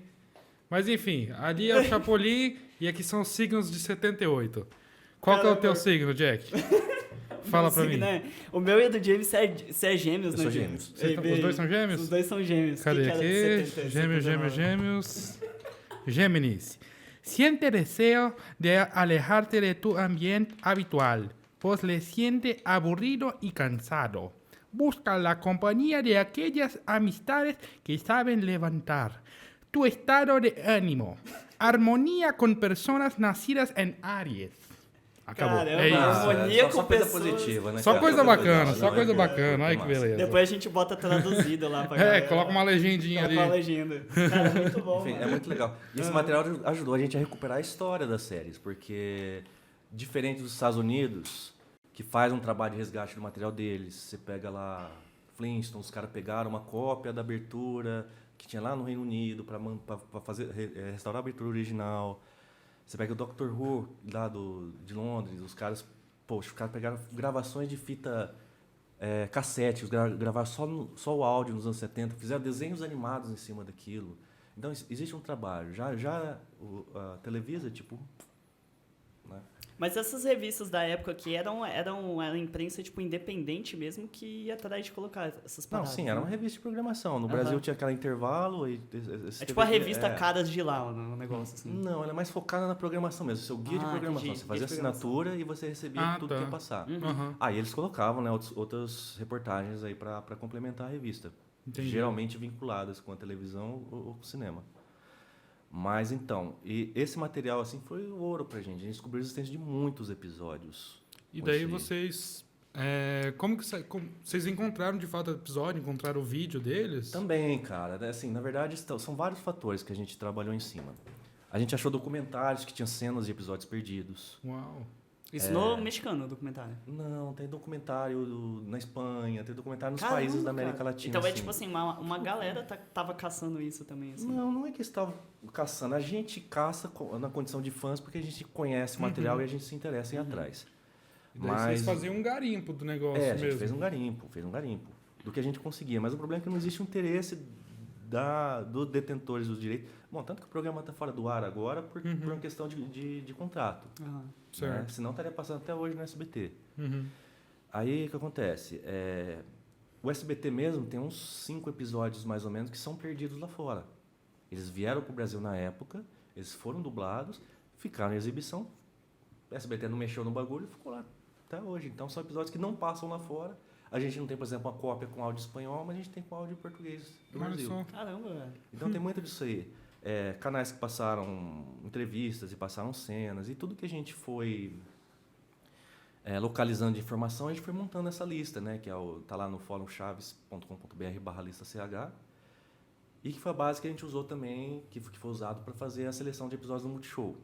Mas, enfim, ali é o Chapolin e aqui são os signos de 78. Qual que é o teu signo, Jack? Fala pra mim. Né? O meu e o do James, você é gêmeos, Eu né, sou James? gêmeos. Os dois são gêmeos? Os dois são gêmeos. Cadê Que era de aqui? 70, Gêmeos, 79. gêmeos, gêmeos. Géminis. Siente deseo de alejarte de tu ambiente habitual, pues le siente aburrido y cansado. Busca la compañía de aquellas amistades que saben levantar tu estado de ánimo. Armonía con personas nacidas en Aries. Acabou. Caramba, É isso. harmonia só com coisa pessoas. positiva, né? Só cara? coisa bacana, legal, só não, coisa é bacana. Olha que massa. beleza. Depois a gente bota traduzido lá pra galera. Coloca uma legendinha Coloca uma ali. legenda. Cara, muito bom, Enfim, mano. é muito legal. E esse material ajudou a gente a recuperar a história das séries, porque diferente dos Estados Unidos, que faz um trabalho de resgate do material deles, você pega lá Flintstones, os caras pegaram uma cópia da abertura que tinha lá no Reino Unido para restaurar a abertura original. Você pega o Doctor Who lá de Londres, os caras pegaram gravações de fita cassete, gravaram só o áudio nos anos 70, fizeram desenhos animados em cima daquilo. Então existe um trabalho. A Televisa, tipo... Né? Mas essas revistas da época que eram imprensa tipo independente mesmo que ia atrás de colocar essas Não, paradas. sim, era uma né? revista de programação. No Aham. Brasil tinha aquele intervalo. É tipo a revista Caras de lá, um negócio assim. Não, ela é mais focada na programação mesmo. Seu guia de programação. Entendi. Você fazia Guia de assinatura e você recebia tudo que ia passar. Aham. Aí eles colocavam, né, outras reportagens aí para complementar a revista. Entendi. Geralmente vinculadas com a televisão ou com o cinema. Mas então, e esse material assim foi o ouro pra gente. A gente descobriu a existência de muitos episódios. E com daí esse- vocês... como vocês encontraram de fato o episódio? Encontraram o vídeo deles? Também, cara. Né, assim, na verdade, são vários fatores que a gente trabalhou em cima. A gente achou documentários que tinham cenas de episódios perdidos. Uau. Isso no mexicano, o documentário. Não, tem documentário na Espanha, tem documentário nos Caramba, países da América cara. Latina. Então é assim. tipo assim, uma galera tava caçando isso também, assim. Não é que estava caçando. A gente caça na condição de fãs porque a gente conhece o material e a gente se interessa em ir atrás. E daí vocês Mas faziam um garimpo do negócio a gente mesmo. fez um garimpo do que a gente conseguia. Mas o problema é que não existe um interesse dos detentores dos direitos. Bom, tanto que o programa está fora do ar agora por uma questão de contrato. Aham. Certo. Né? Senão estaria passando até hoje no SBT. Uhum. Aí o que acontece? O SBT mesmo tem uns 5 episódios mais ou menos que são perdidos lá fora. Eles vieram para o Brasil na época, eles foram dublados, ficaram em exibição. O SBT não mexeu no bagulho e ficou lá até hoje. Então são episódios que não passam lá fora. A gente não tem, por exemplo, uma cópia com áudio espanhol, mas a gente tem com áudio português do Olha Brasil. só. Caramba, velho. Então tem muito disso aí. Canais que passaram entrevistas e passaram cenas e tudo que a gente foi localizando de informação, a gente foi montando essa lista, né? Que tá lá no fórumchaves.com.br/lista-ch e que foi a base que a gente usou também, que foi usado para fazer a seleção de episódios do Multishow.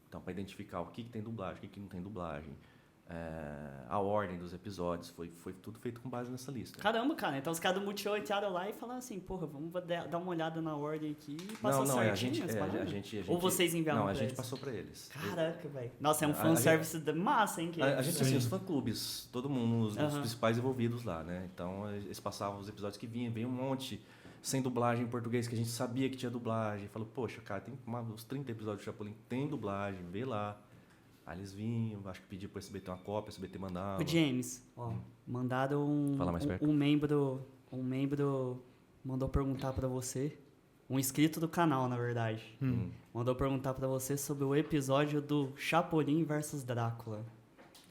Então, para identificar o que tem dublagem, o que não tem dublagem, a ordem dos episódios, foi tudo feito com base nessa lista. Caramba, cara. Então os caras do Multishow entraram lá e falaram assim, porra, vamos dar uma olhada na ordem aqui e passar certinho as paradas? Ou vocês enviaram Não, pra a gente eles? passou para eles. Caraca, velho. Nossa, é um A fanservice massa, hein? A gente, assim, os fã-clubes, todo mundo, os principais envolvidos lá, né? Então, eles passavam os episódios que vinham um monte sem dublagem em português, que a gente sabia que tinha dublagem. Falou, poxa, cara, tem uns 30 episódios do Chapolin, tem dublagem, vê lá. Aí eles vinham, acho que pediam pro SBT uma cópia, o SBT mandava. O James, ó, mandaram Fala mais perto. um membro mandou perguntar pra você, um inscrito do canal, na verdade. Mandou perguntar pra você sobre o episódio do Chapolin versus Drácula.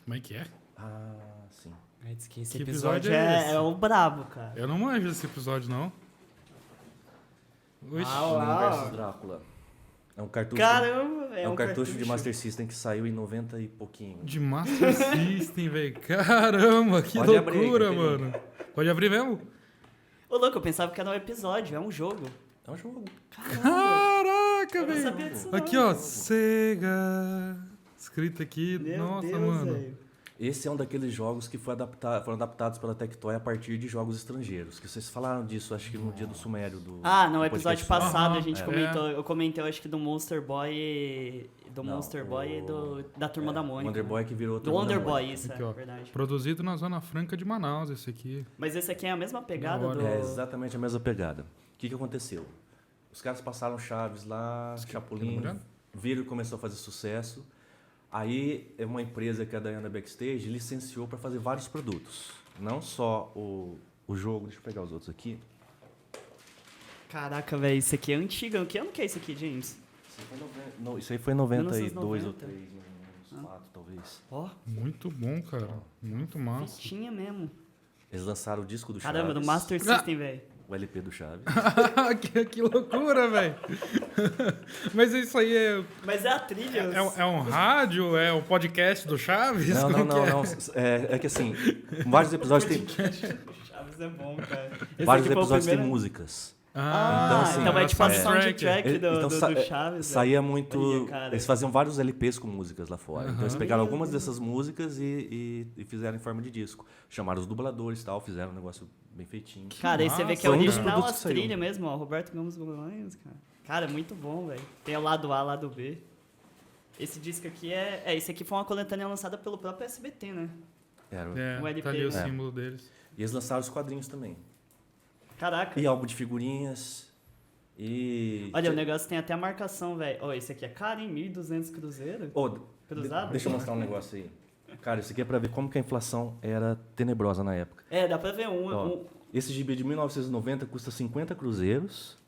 Como é que é? Ah, sim. Aí diz que esse Que episódio, episódio é esse? é o brabo, cara. Eu não manjo desse episódio, não. Oxi. Ah, Chapolin versus Drácula. É um cartucho. Caramba, É um cartucho de Master System que saiu em 90 e pouquinho. De Master System, velho. Caramba, que Pode abrir aí, loucura, que tem mano. Pode abrir mesmo? Ô, louco, eu pensava que era um episódio, é um jogo. É um jogo. Caramba, Caraca, eu não velho. sabia disso não. Aqui, ó. Sega. Escrito aqui. Meu Nossa, Deus, mano. velho. Esse é um daqueles jogos que foram adaptados pela Tectoy a partir de jogos estrangeiros. Que vocês falaram disso, acho que no dia do Sumério. Ah, no do episódio podcast. passado Aham, a gente é. comentou. Eu comentei, eu acho que do Monster Boy Não, Monster Boy e da Turma da Mônica. Wonder Boy né? que virou Do Turma da Wonder Mônica. Boy, isso Aqui, é ó. verdade. Produzido na Zona Franca de Manaus, esse aqui. Mas esse aqui é a mesma pegada Da hora. do... É exatamente a mesma pegada. O que aconteceu? Os caras passaram Chaves lá, Quer dar Chapolin, uma olhada? viram que começou a fazer sucesso. Aí uma empresa que é a Diana Backstage licenciou para fazer vários produtos. Não só o jogo, deixa eu pegar os outros aqui. Caraca, velho, isso aqui é antigo. Que ano que é isso aqui, James? Isso aí foi em 92 1990. ou 3, uns 4 talvez. Ó, Muito bom, cara. Muito massa. fitinha mesmo. Eles lançaram o disco do Caramba, Chaves. do Master System, velho. O LP do Chaves. que loucura, velho. Mas isso aí Mas é a trilha. é um rádio? É um podcast do Chaves? Não, Como não, que é? não. É que assim, vários episódios tem. Chaves é bom, cara. Esse Vários aqui foi o episódios têm primeiro- música. Ah, assim, então vai tipo a é. soundtrack Então, do Chaves. saía velho. muito. Olha, cara. Eles faziam vários LPs com músicas lá fora. Então eles pegaram Meu algumas Deus. dessas músicas e fizeram em forma de disco. Chamaram os dubladores e tal, fizeram um negócio bem feitinho. Cara, aí você vê que é Foi um dos original produtos as que saiu. trilhas mesmo, ó. Roberto Gomes Bolanhos, cara. Cara, muito bom, velho. Tem o lado A, lado B. Esse disco aqui esse aqui foi uma coletânea lançada pelo próprio SBT, né? Era. É, Um LP. tá ali o É. símbolo deles. E eles lançaram os quadrinhos também. Caraca. E álbum de figurinhas. E. Olha, o negócio tem até a marcação, velho. Ó, esse aqui é caro, hein? 1.200 cruzeiro. Ô, Cruzado? deixa eu mostrar um negócio aí. Cara, isso aqui é pra ver como que a inflação era tenebrosa na época. É, dá pra ver Ó, um. Esse gibi de 1990 custa 50 cruzeiros.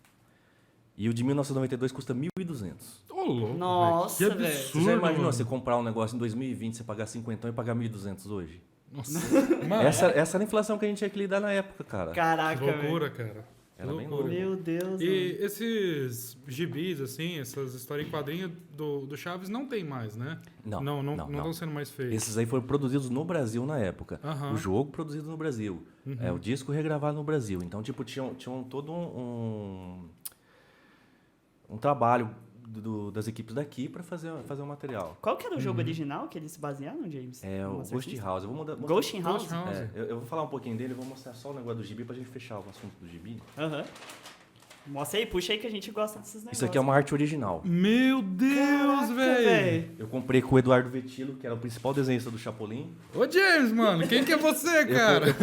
E o de 1992 custa 1.200. Ô, louco, Nossa, velho. Que velho. absurdo, Você já imaginou mano. você comprar um negócio em 2020, você pagar 50 e pagar 1.200 hoje? Nossa. Mano, Essa era a inflação que a gente tinha que lidar na época, cara. Caraca, que loucura, cara. Era Que bem loucura. louco. Meu Deus. E mano. esses gibis, assim, essas histórias em quadrinho do Chaves não tem mais, né? Não estão sendo mais feitos. Esses aí foram produzidos no Brasil na época. Aham. O jogo produzido no Brasil. O disco regravado no Brasil. Então, tipo, tinham todo um trabalho das equipes daqui para fazer o material. Qual que era o jogo original que eles se basearam, James? É o Nossa, Ghost artista? House. Eu vou mostrar. Ghost in House? Ghost House. Eu vou falar um pouquinho dele, vou mostrar só o negócio do gibi pra gente fechar o assunto do gibi. Aham. Mostra aí, puxa aí que a gente gosta desses negócios. Isso aqui é uma arte original. Meu Deus, Caraca, velho! Eu comprei com o Eduardo Vetilo, que era o principal desenhista do Chapolin. Ô, James, mano, quem que é você, Eu, cara? eu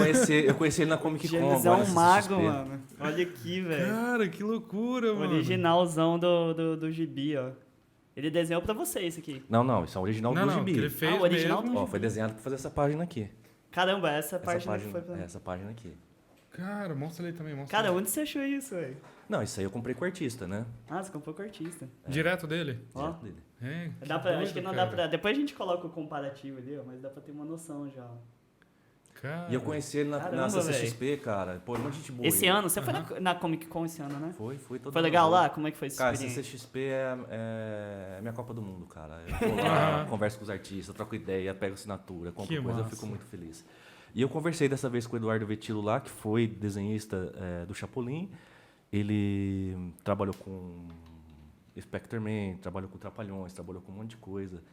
conheci ele na Comic Con. James é agora, um na mago, CCXP. mano. Olha aqui, velho. Cara, que loucura, mano. Originalzão do gibi, ó. Ele desenhou pra você isso aqui. Não, isso é o original Não, do não, gibi. que ele fez o original mesmo. Ó, foi desenhado pra fazer essa página aqui. Caramba, essa página que foi pra... Essa página aqui. Cara, mostra ele também, mostra Cara, ele. onde você achou isso, velho? Não, isso aí eu comprei com o artista, né? Ah, você comprou com o artista. Direto dele? Ó. Direto dele. É, Dá pra, acho doido, que não cara. dá pra... Depois a gente coloca o comparativo ali, ó, mas dá pra ter uma noção já. Ó. Cara, E eu conheci ele na Caramba, CCXP, cara. Pô, um monte de gente boa. Esse aí. ano, você foi na Comic Con esse ano, né? Foi todo Foi mundo legal bom. lá? Como é que foi essa Cara, experiência? CCXP é minha Copa do Mundo, cara. Eu vou lá, converso com os artistas, troco ideia, pego assinatura, compro Que coisa, eu massa. fico muito feliz. E eu conversei dessa vez com o Eduardo Vetilo lá, que foi desenhista do Chapolin. Ele trabalhou com Spectreman, trabalhou com Trapalhões, trabalhou com um monte de coisa.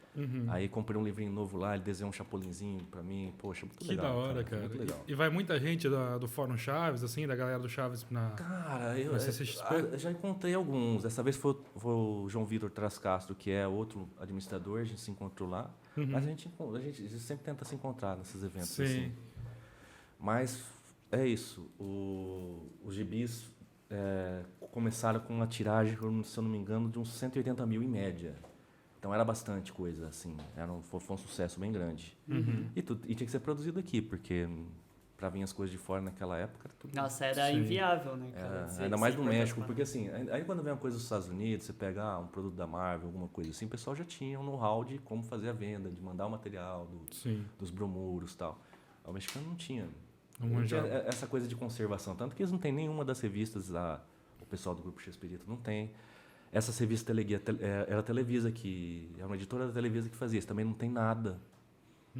Aí comprei um livrinho novo lá, ele desenhou um Chapolinzinho pra mim. Poxa, muito que legal. da hora, cara. Muito legal. E vai muita gente do Fórum Chaves, assim, da galera do Chaves na... Cara, eu Na CCXP? já encontrei alguns. Dessa vez foi o João Vitor Trascastro, que é outro administrador, a gente se encontrou lá. Mas a gente sempre tenta se encontrar nesses eventos. Sim. Assim. Mas é isso. Os gibis começaram com uma tiragem, se eu não me engano, de uns 180 mil em média. Então era bastante coisa, assim. Foi um sucesso bem grande. E tinha que ser produzido aqui, porque para vir as coisas de fora naquela época era tudo. Nossa, era Sim. inviável, né, cara? Ainda mais no importar México, pra- porque assim, aí quando vem uma coisa dos Estados Unidos, você pega um produto da Marvel, alguma coisa assim, o pessoal já tinha um know-how de como fazer a venda, de mandar o material Sim. dos bromuros e tal. O mexicano não tinha. Não Não tinha manjava. essa coisa de conservação. Tanto que eles não têm nenhuma das revistas, o pessoal do Grupo Chespirito não tem. Essa revista era a Televisa, que é uma editora da Televisa que fazia isso, também não tem nada.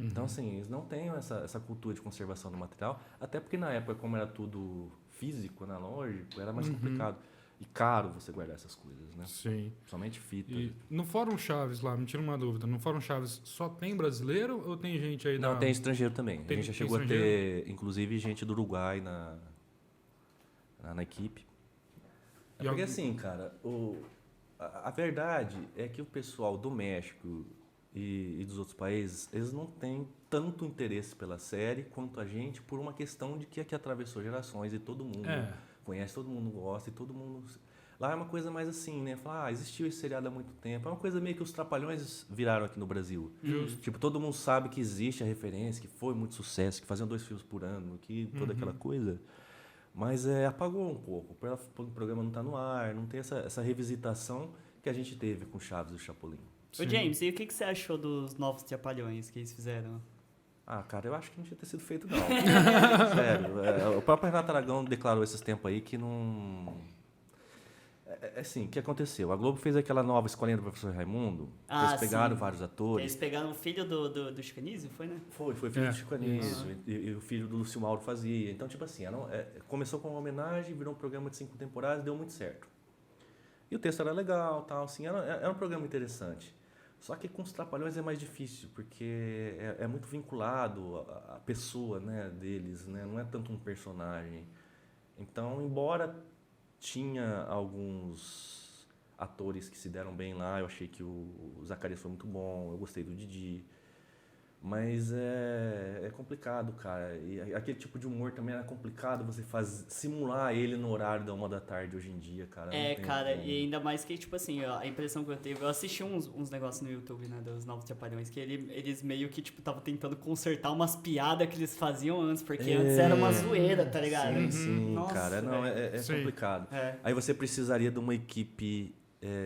Então, assim, eles não têm essa cultura de conservação do material, até porque na época, como era tudo físico, analógico, era mais complicado. E caro você guardar essas coisas, né? Sim. Somente fita. E no Fórum Chaves lá, me tira uma dúvida. No Fórum Chaves só tem brasileiro ou tem gente aí Não, da... tem estrangeiro também. Tem- a gente já tem chegou a estrangeiro? ter, inclusive, gente do Uruguai na equipe. E Porque algum- assim, cara, a verdade é que o pessoal do México e dos outros países, eles não têm tanto interesse pela série quanto a gente, por uma questão de que aqui atravessou gerações e todo mundo É. conhece, todo mundo gosta e todo mundo... Lá é uma coisa mais assim, né? Falar, existiu esse seriado há muito tempo. É uma coisa meio que os Trapalhões viraram aqui no Brasil. Justo. Tipo, todo mundo sabe que existe a referência, que foi muito sucesso, que faziam 2 filmes por ano, que toda aquela coisa. Mas apagou um pouco. O programa não está no ar, não tem essa revisitação que a gente teve com Chaves e o Chapolin. Ô, James, e o que você achou dos novos Trapalhões que eles fizeram? Ah, cara, eu acho que não tinha ter sido feito, não. Sério. O próprio Renato Aragão declarou esses tempos aí que não... Assim, o que aconteceu? A Globo fez aquela nova escolinha do professor Raimundo. Eles pegaram vários atores. Eles pegaram o filho do Chico Anísio, foi, né? Foi filho do Chico Anísio. E o filho do Lúcio Mauro fazia. Então, tipo assim, começou com uma homenagem, virou um programa de 5 temporadas, deu muito certo. E o texto era legal, tal, assim, era um programa interessante. Só que com os Trapalhões é mais difícil, porque é muito vinculado à pessoa, né, deles, né? Não é tanto um personagem. Então, embora tinha alguns atores que se deram bem lá, eu achei que o Zacarias foi muito bom, eu gostei do Didi. Mas é complicado, cara. E aquele tipo de humor também era complicado você simular ele no horário da 1 da tarde hoje em dia, cara. Cara, e ainda mais que, tipo assim, a impressão que eu tive, eu assisti uns negócios no YouTube, né, dos Novos Trapalhões, que eles meio que, tipo, estavam tentando consertar umas piadas que eles faziam antes, porque antes era uma zoeira, tá ligado? Sim, Nossa, cara. Não, é Sim. complicado. Aí você precisaria de uma equipe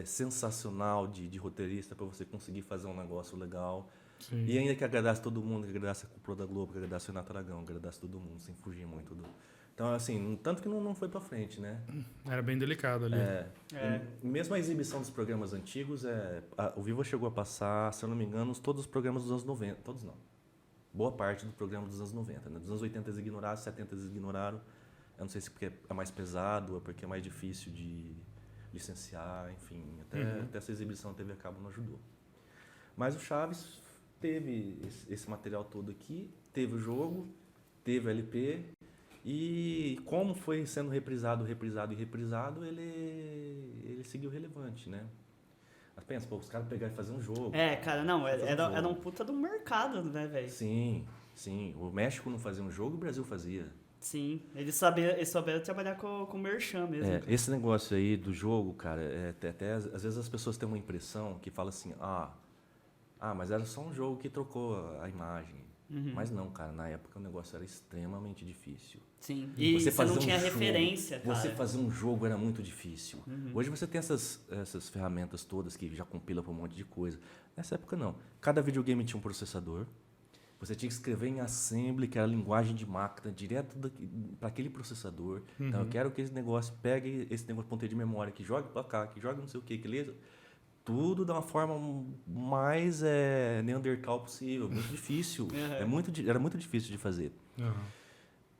sensacional de roteirista para você conseguir fazer um negócio legal. Sim. E ainda que agradasse todo mundo, que agradasse a cúpula da Globo, que agradasse o Renato Aragão, que agradasse todo mundo, sem fugir muito do... Então, assim, tanto que não foi pra frente, né? Era bem delicado ali. E mesmo a exibição dos programas antigos, o Viva chegou a passar, se eu não me engano, todos os programas dos anos 90. Todos não. Boa parte do programa dos anos 90, né? Dos anos 80 eles ignoraram, 70 eles ignoraram. Eu não sei se porque é mais pesado, ou porque é mais difícil de licenciar, enfim. Até essa exibição a TV a cabo não ajudou. Mas o Chaves teve esse material todo aqui, teve o jogo, teve o LP, e como foi sendo reprisado, ele seguiu relevante, né? Mas pensa, os caras pegaram e fazer um jogo. Cara, não, era um puta do mercado, né, velho? Sim. O México não fazia um jogo, o Brasil fazia. Sim, eles souberam trabalhar com merchan mesmo. Esse negócio aí do jogo, cara, até às vezes as pessoas têm uma impressão que fala assim, mas era só um jogo que trocou a imagem. Mas não, cara, na época o negócio era extremamente difícil. Sim, e você não tinha referência, cara. Você fazer um jogo era muito difícil. Hoje você tem essas ferramentas todas que já compila para um monte de coisa. Nessa época não. Cada videogame tinha um processador. Você tinha que escrever em assembly, que era a linguagem de máquina, direto para aquele processador. Então eu quero que esse negócio pegue esse negócio de ponteiro de memória, que jogue para cá, que jogue não sei o que lê. Tudo da forma mais Neandertal possível. Muito difícil. Era muito difícil de fazer.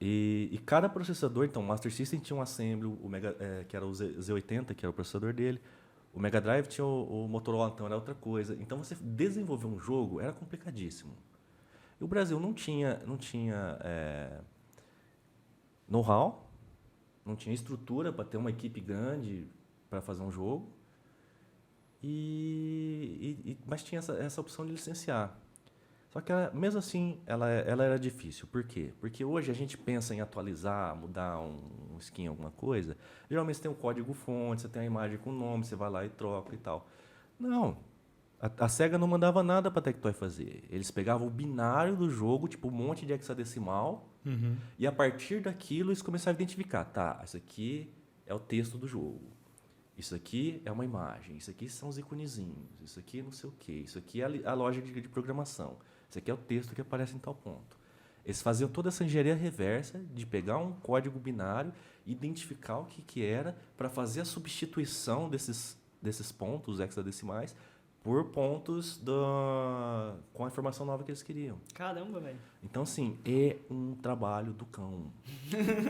E cada processador, então, o Master System tinha um assembly, que era o Z80, que era o processador dele. O Mega Drive tinha o Motorola, então era outra coisa. Então, você desenvolver um jogo era complicadíssimo. E o Brasil não tinha know-how, não tinha estrutura para ter uma equipe grande para fazer um jogo. Mas tinha essa opção de licenciar. Só que mesmo assim ela era difícil. Por quê? Porque hoje a gente pensa em atualizar, mudar um skin, alguma coisa. Geralmente você tem um código-fonte, você tem a imagem com o nome, você vai lá e troca e tal. Não. A SEGA não mandava nada para a Tectoy fazer. Eles pegavam o binário do jogo, tipo um monte de hexadecimal, e a partir daquilo eles começaram a identificar. Tá, isso aqui é o texto do jogo. Isso aqui é uma imagem, isso aqui são os iconezinhos, isso aqui não sei o quê, isso aqui é a lógica de programação, isso aqui é o texto que aparece em tal ponto. Eles faziam toda essa engenharia reversa de pegar um código binário, identificar o que era, para fazer a substituição desses pontos hexadecimais por pontos com a informação nova que eles queriam. Caramba, velho. Então, assim, é um trabalho do cão.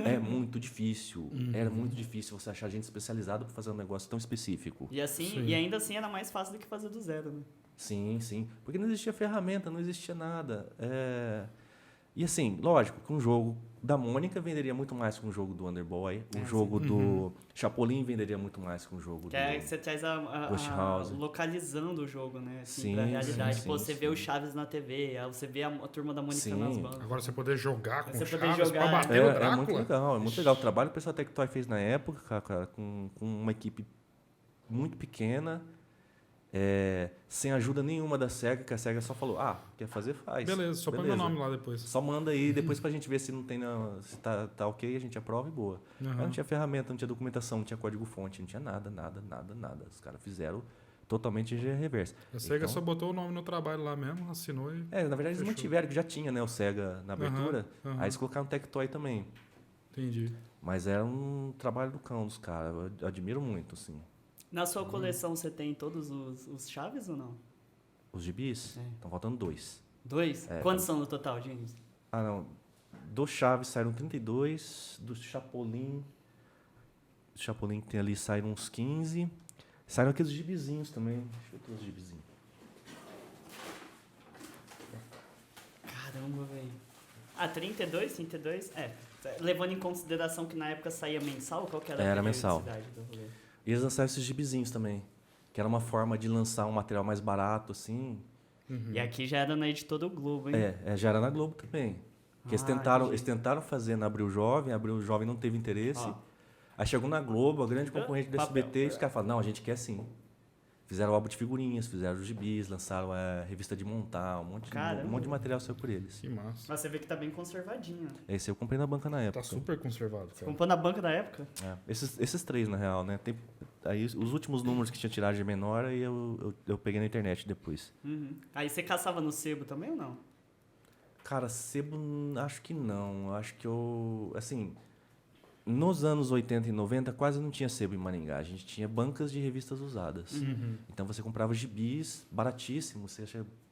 É muito difícil. Era muito difícil você achar gente especializada para fazer um negócio tão específico. E ainda assim era mais fácil do que fazer do zero, né? Sim. Porque não existia ferramenta, não existia nada. E assim, lógico que um jogo da Mônica venderia muito mais que um jogo do Underboy. Um jogo do Chapolin venderia muito mais que um jogo do você traz localizando o jogo, né? Assim, pra realidade. Você vê o Chaves na TV, você vê a turma da Mônica nas bandas. Agora você poder jogar com o Você Chaves pra bater o Drácula. É muito legal, é muito legal. O trabalho que o pessoal da Tectoy fez na época, cara, com uma equipe muito pequena, sem ajuda nenhuma da SEGA, que a SEGA só falou, quer fazer, faz. Beleza, só põe meu nome lá depois. Só manda aí, depois pra gente ver se não tem, se tá ok, a gente aprova e boa. Mas não tinha ferramenta, não tinha documentação, não tinha código-fonte, não tinha nada. Os caras fizeram totalmente engenharia reversa. A SEGA Então- só botou o nome no trabalho lá mesmo, assinou e... Na verdade eles Fechou. mantiveram, que já tinha, né, o Sega na abertura. Aham. Aí eles colocaram o Tectoy também. Entendi. Mas era um trabalho do cão dos caras. Eu admiro muito, assim. Na sua coleção você tem todos os Chaves ou não? Os gibis, É. estão faltando 2. 2? É, Quantos são no total, James? Ah, não. Do Chaves saíram 32. Do Chapolin. Do Chapolin que tem ali saíram uns 15. Saíram aqueles gibizinhos também. Deixa eu ver os gibizinhos. Caramba, velho. Ah, 32? 32? É. Levando em consideração que na época saía mensal, qual que era a Era mensal. periodicidade do rolê? E eles lançaram esses gibizinhos também. Que era uma forma de lançar um material mais barato, assim. E aqui já era na editora Globo, hein? Já era na Globo também. Que Entendi. eles tentaram fazer na Abril Jovem não teve interesse. Ó. Aí chegou na Globo, a grande concorrente do Papel. SBT, e os caras falaram, não, a gente quer sim. Fizeram o álbum de figurinhas, fizeram os gibis, lançaram a revista de montar, um monte Caramba. de material saiu por eles. Que massa. Mas você vê que tá bem conservadinho. Esse eu comprei na banca na época. Tá super conservado, Você cara. comprou na banca da época? É, esses três, na real, né? Aí os últimos números que tinha tiragem menor, aí eu peguei na internet depois. Uhum. Aí você caçava no sebo também ou não? Cara, sebo, acho que não. Eu acho que assim, nos anos 80 e 90 quase não tinha sebo em Maringá. A gente tinha bancas de revistas usadas. Uhum. Então você comprava gibis baratíssimos.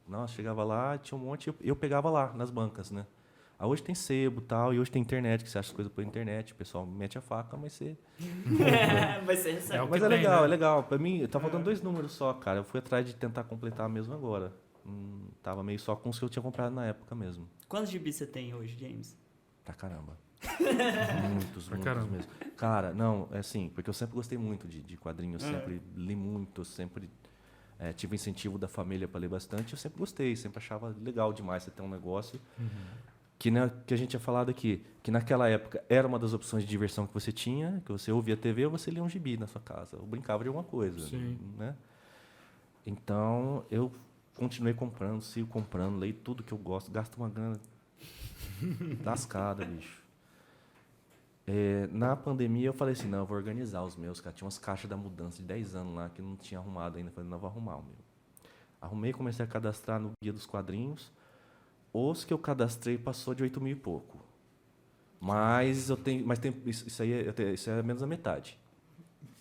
Nossa, chegava lá, tinha um monte, eu pegava lá nas bancas, né? Aí hoje tem sebo e tal, e hoje tem internet, que você acha as coisas pela internet, o pessoal mete a faca, mas você... Mas você recebe. É o que Mas é tem, legal, né? é legal. Pra mim, tá faltando 2 números só, cara. Eu fui atrás de tentar completar mesmo agora. Tava meio só com os que eu tinha comprado na época mesmo. Quantos gibis você tem hoje, James? Pra caramba. Muitos caramba. mesmo. Cara, não, é assim, porque eu sempre gostei muito de quadrinhos, É. sempre li muito, sempre tive incentivo da família para ler bastante. Eu sempre gostei, sempre achava legal demais você ter um negócio. Que a gente tinha falado aqui, que naquela época era uma das opções de diversão que você tinha, que você ouvia TV ou você lia um gibi na sua casa, ou brincava de alguma coisa. Sim. Né? Então, eu continuei comprando, sigo comprando, leio tudo que eu gosto, gasto uma grana lascada, bicho. Na pandemia, eu falei assim, não, eu vou organizar os meus, cara. Tinha umas caixas da mudança de 10 anos lá, que eu não tinha arrumado ainda. Falei, não, vou arrumar o meu. Arrumei, comecei a cadastrar no Guia dos Quadrinhos. Os que eu cadastrei passou de 8 mil e pouco. Mas isso aí é menos da metade.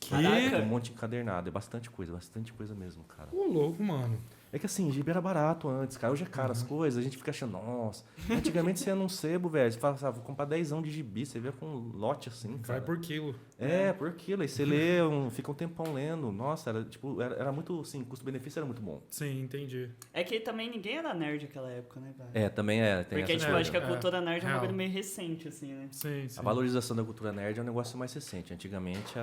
Caraca. Tem um monte encadernado, é bastante coisa mesmo, cara. Ô, louco, mano. É que assim, gibi era barato antes, cara. Hoje é caro as coisas, a gente fica achando, nossa. Antigamente você ia num sebo, velho, você fala assim, vou comprar 10 de gibi, você vê com um lote assim, cara. Vai por quilo. Por quilo. Aí você lê, fica um tempão lendo. Nossa, era muito, assim, custo-benefício era muito bom. Sim, entendi. É que também ninguém era nerd naquela época, né, velho? Também tem Porque, essa tipo, coisa. acho que a cultura nerd é um real. bagulho meio recente, assim, né? Sim, sim. A valorização da cultura nerd é um negócio mais recente. Antigamente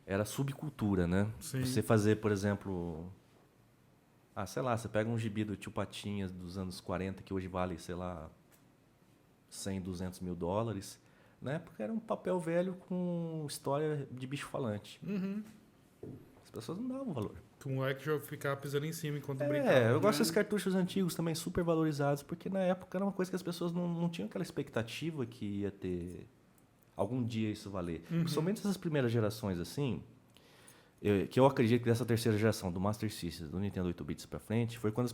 era subcultura, né? Sim. Você fazer, por exemplo... sei lá, você pega um gibi do Tio Patinhas dos anos 40, que hoje vale, sei lá, 100, 200 mil dólares. Na época era um papel velho com história de bicho falante. Uhum. As pessoas não davam valor. Que o moleque já ficava pisando em cima enquanto brincava. Eu gosto desses cartuchos antigos também, super valorizados, porque na época era uma coisa que as pessoas não tinham aquela expectativa que ia ter algum dia isso valer. Principalmente essas primeiras gerações, assim, que eu acredito que dessa terceira geração, do Master System, do Nintendo 8 bits pra frente, foi quando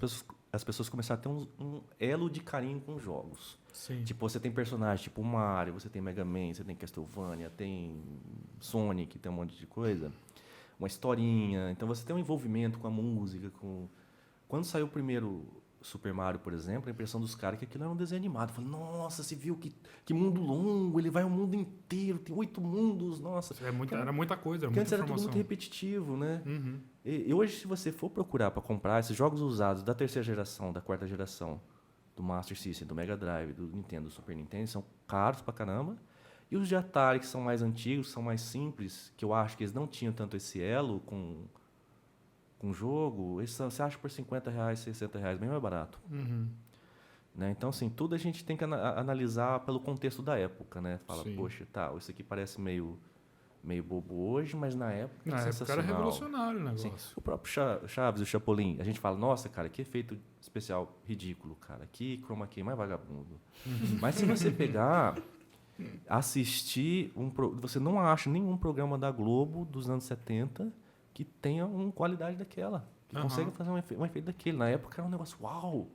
as pessoas começaram a ter um elo de carinho com jogos. Sim. Tipo, você tem personagens tipo Mario, você tem Mega Man, você tem Castlevania, tem Sonic, tem um monte de coisa. Uma historinha. Então você tem um envolvimento com a música. Quando saiu o primeiro Super Mario, por exemplo, a impressão dos caras é que aquilo era um desenho animado. Falei, nossa, você viu que mundo longo, ele vai o mundo inteiro, tem 8 mundos, nossa. Era muita coisa, era Porque muita antes era tudo informação. muito repetitivo, né? Uhum. E hoje, se você for procurar para comprar esses jogos usados da terceira geração, da quarta geração, do Master System, do Mega Drive, do Nintendo, do Super Nintendo, são caros pra caramba. E os de Atari, que são mais antigos, são mais simples, que eu acho que eles não tinham tanto esse elo com o jogo, você acha por R$50, R$60, bem mais barato. Uhum. Né? Então, assim, tudo a gente tem que analisar pelo contexto da época, né? Fala, Sim. poxa, isso aqui parece meio bobo hoje, mas na época Na época era sensacional. revolucionário o negócio. Sim. O próprio Chaves, o Chapolin, a gente fala, nossa, cara, que efeito especial ridículo, cara. Que chroma key mais vagabundo. Mas se você pegar, assistir, você não acha nenhum programa da Globo dos anos 70 que tenha uma qualidade daquela. Que Aham. consegue fazer um efeito daquele. Na época era um negócio, uau!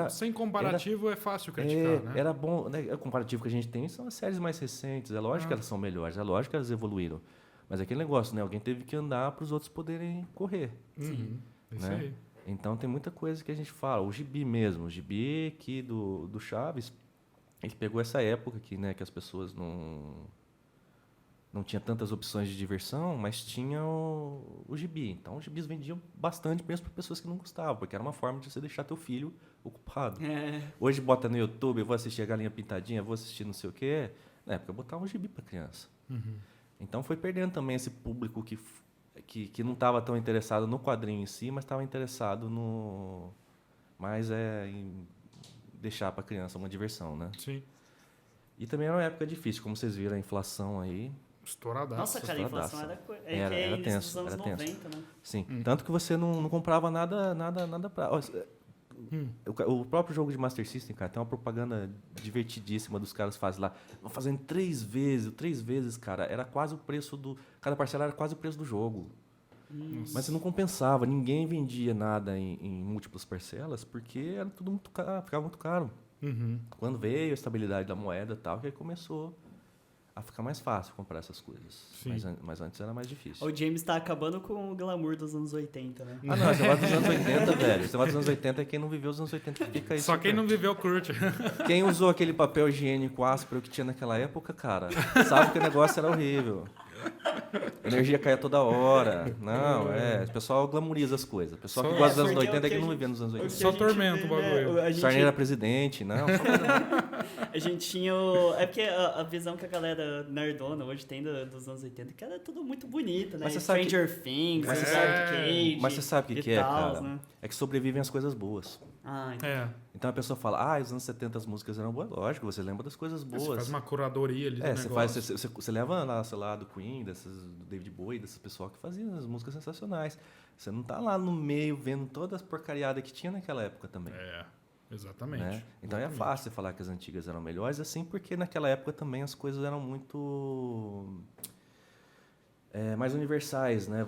Sem comparativo é fácil criticar, né? Era bom, né? O comparativo que a gente tem são as séries mais recentes. É lógico que elas são melhores, é lógico que elas evoluíram. Mas é aquele negócio, né? Alguém teve que andar para os outros poderem correr. Uhum. Isso Né? aí. Então tem muita coisa que a gente fala. O Gibi mesmo, o Gibi aqui do Chaves, ele pegou essa época aqui, né? Que as pessoas não tinha tantas opções de diversão, mas tinha o Gibi. Então os Gibis vendiam bastante mesmo para pessoas que não gostavam, porque era uma forma de você deixar teu filho ocupado. Hoje bota no YouTube, eu vou assistir a Galinha Pintadinha, vou assistir não sei o quê. Na época eu botava um Gibi para criança. Uhum. Então foi perdendo também esse público que não estava tão interessado no quadrinho em si, mas estava interessado em deixar para a criança uma diversão, né? Sim. E também era uma época difícil, como vocês viram, a inflação aí. Estouradaço. Nossa, cara, a inflação estouradaça. era Era início dos tenso, anos era tenso. 90, né? Sim, tanto que você não comprava nada pra... O próprio jogo de Master System, cara, tem uma propaganda divertidíssima dos caras fazem lá. Vão fazendo 3 vezes, cara. Era quase o preço do... Cada parcela era quase o preço do jogo. Mas você não compensava. Ninguém vendia nada em múltiplas parcelas porque era tudo muito caro, ficava muito caro. Uhum. Quando veio a estabilidade da moeda e tal, que aí começou a ficar mais fácil comprar essas coisas. Sim. Mas antes era mais difícil. O James tá acabando com o glamour dos anos 80, né? Ah, não, esse negócio dos anos 80, velho. Esse negócio dos anos 80 é quem não viveu os anos 80 que fica aí. Só quem não viveu curte. Quem usou aquele papel higiênico áspero que tinha naquela época, cara, sabe que o negócio era horrível. A energia caía toda hora. Não, o pessoal glamoriza as coisas. O pessoal que Só- gosta dos anos porque 80 é o que que não a vivia nos anos 80. Só tormenta o bagulho. Sarney era presidente, não. A gente tinha É porque a visão que a galera nerdona hoje tem dos anos 80, que era tudo muito bonito, né? Mas você sabe Stranger Things, Mas você Stark Cage. Mas você sabe o que e é, tals, cara? né? É que sobrevivem as coisas boas. Ah, então. É. Então a pessoa fala, os anos 70 as músicas eram boas. Lógico, você lembra das coisas Você boas. faz uma curadoria ali do Você negócio. você leva lá, sei lá, do Queen, do David Bowie, desse pessoal que fazia as músicas sensacionais. Você não tá lá no meio vendo todas as porcariadas que tinha naquela época também. É, exatamente. Né? Então é Exatamente. fácil você falar que as antigas eram melhores, assim, porque naquela época também as coisas eram muito mais universais, né?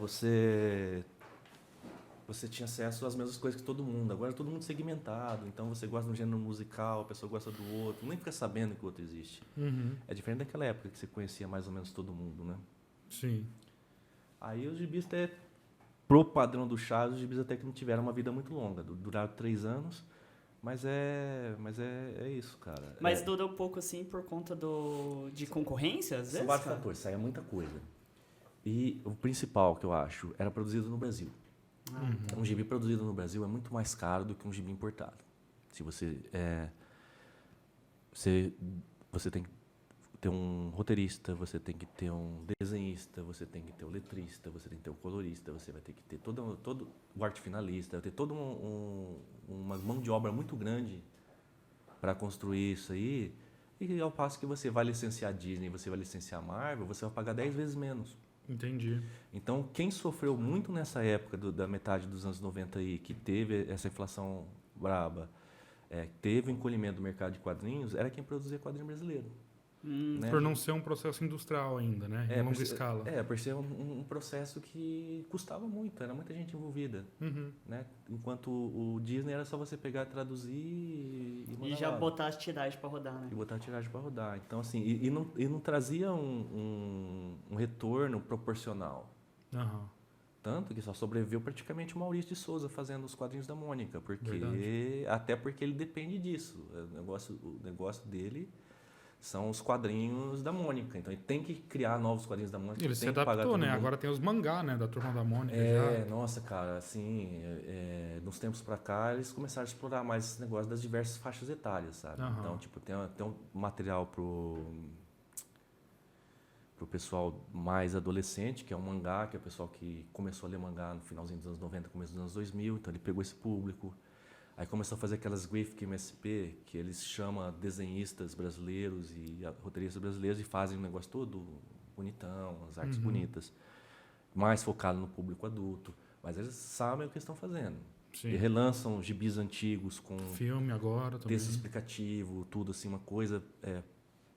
Você tinha acesso às mesmas coisas que todo mundo. Agora é todo mundo segmentado. Então você gosta de um gênero musical, a pessoa gosta do outro. Nem fica sabendo que o outro existe. Uhum. É diferente daquela época que você conhecia mais ou menos todo mundo, né? Sim. Aí os gibis até, pro padrão do Chaves, os gibis até que não tiveram uma vida muito longa. Duraram 3 anos, mas é isso, cara. Mas durou pouco assim por conta de concorrência, às vezes? São vários cara? fatores, saía muita coisa. E o principal que eu acho, era produzido no Brasil. Um gibi produzido no Brasil é muito mais caro do que um gibi importado. Se você tem que ter um roteirista, você tem que ter um desenhista, você tem que ter um letrista, você tem que ter um colorista, você vai ter que ter todo o arte finalista, vai ter toda uma mão de obra muito grande para construir isso aí. E ao passo que você vai licenciar a Disney, você vai licenciar a Marvel, você vai pagar 10 vezes menos. Entendi. Então, quem sofreu muito nessa época da metade dos anos 90 aí, que teve essa inflação braba, teve o encolhimento do mercado de quadrinhos, era quem produzia quadrinho brasileiro. Né? Por não ser um processo industrial ainda, né? Em longa escala. Por ser um processo que custava muito, era muita gente envolvida. Uhum. Né? Enquanto o Disney era só você pegar, traduzir e mandar E já lá. botar as tiragens pra rodar, né? E botar a tiragem para rodar. Então, assim, e não trazia um retorno proporcional. Aham. Tanto que só sobreviveu praticamente o Maurício de Souza fazendo os quadrinhos da Mônica. Verdade. Até porque ele depende disso. O negócio dele são os quadrinhos da Mônica. Então ele tem que criar novos quadrinhos da Mônica. Ele se tem que pagar adaptou, todo né? mundo. Agora tem os mangá, né? Da Turma da Mônica já. Nossa, cara, assim, nos tempos pra cá, eles começaram a explorar mais esse negócio das diversas faixas etárias, sabe? Aham. Então, tipo, tem um material pro pessoal mais adolescente, que é um mangá, que é o pessoal que começou a ler mangá no finalzinho dos anos 90, começo dos anos 2000, então ele pegou esse público. Aí começou a fazer aquelas Graphic MSP, que eles chamam desenhistas brasileiros e roteiristas brasileiros e fazem um negócio todo bonitão, as artes bonitas, mais focado no público adulto. Mas eles sabem o que estão fazendo. Sim. E relançam gibis antigos com Filme agora também. texto explicativo, tudo assim, uma coisa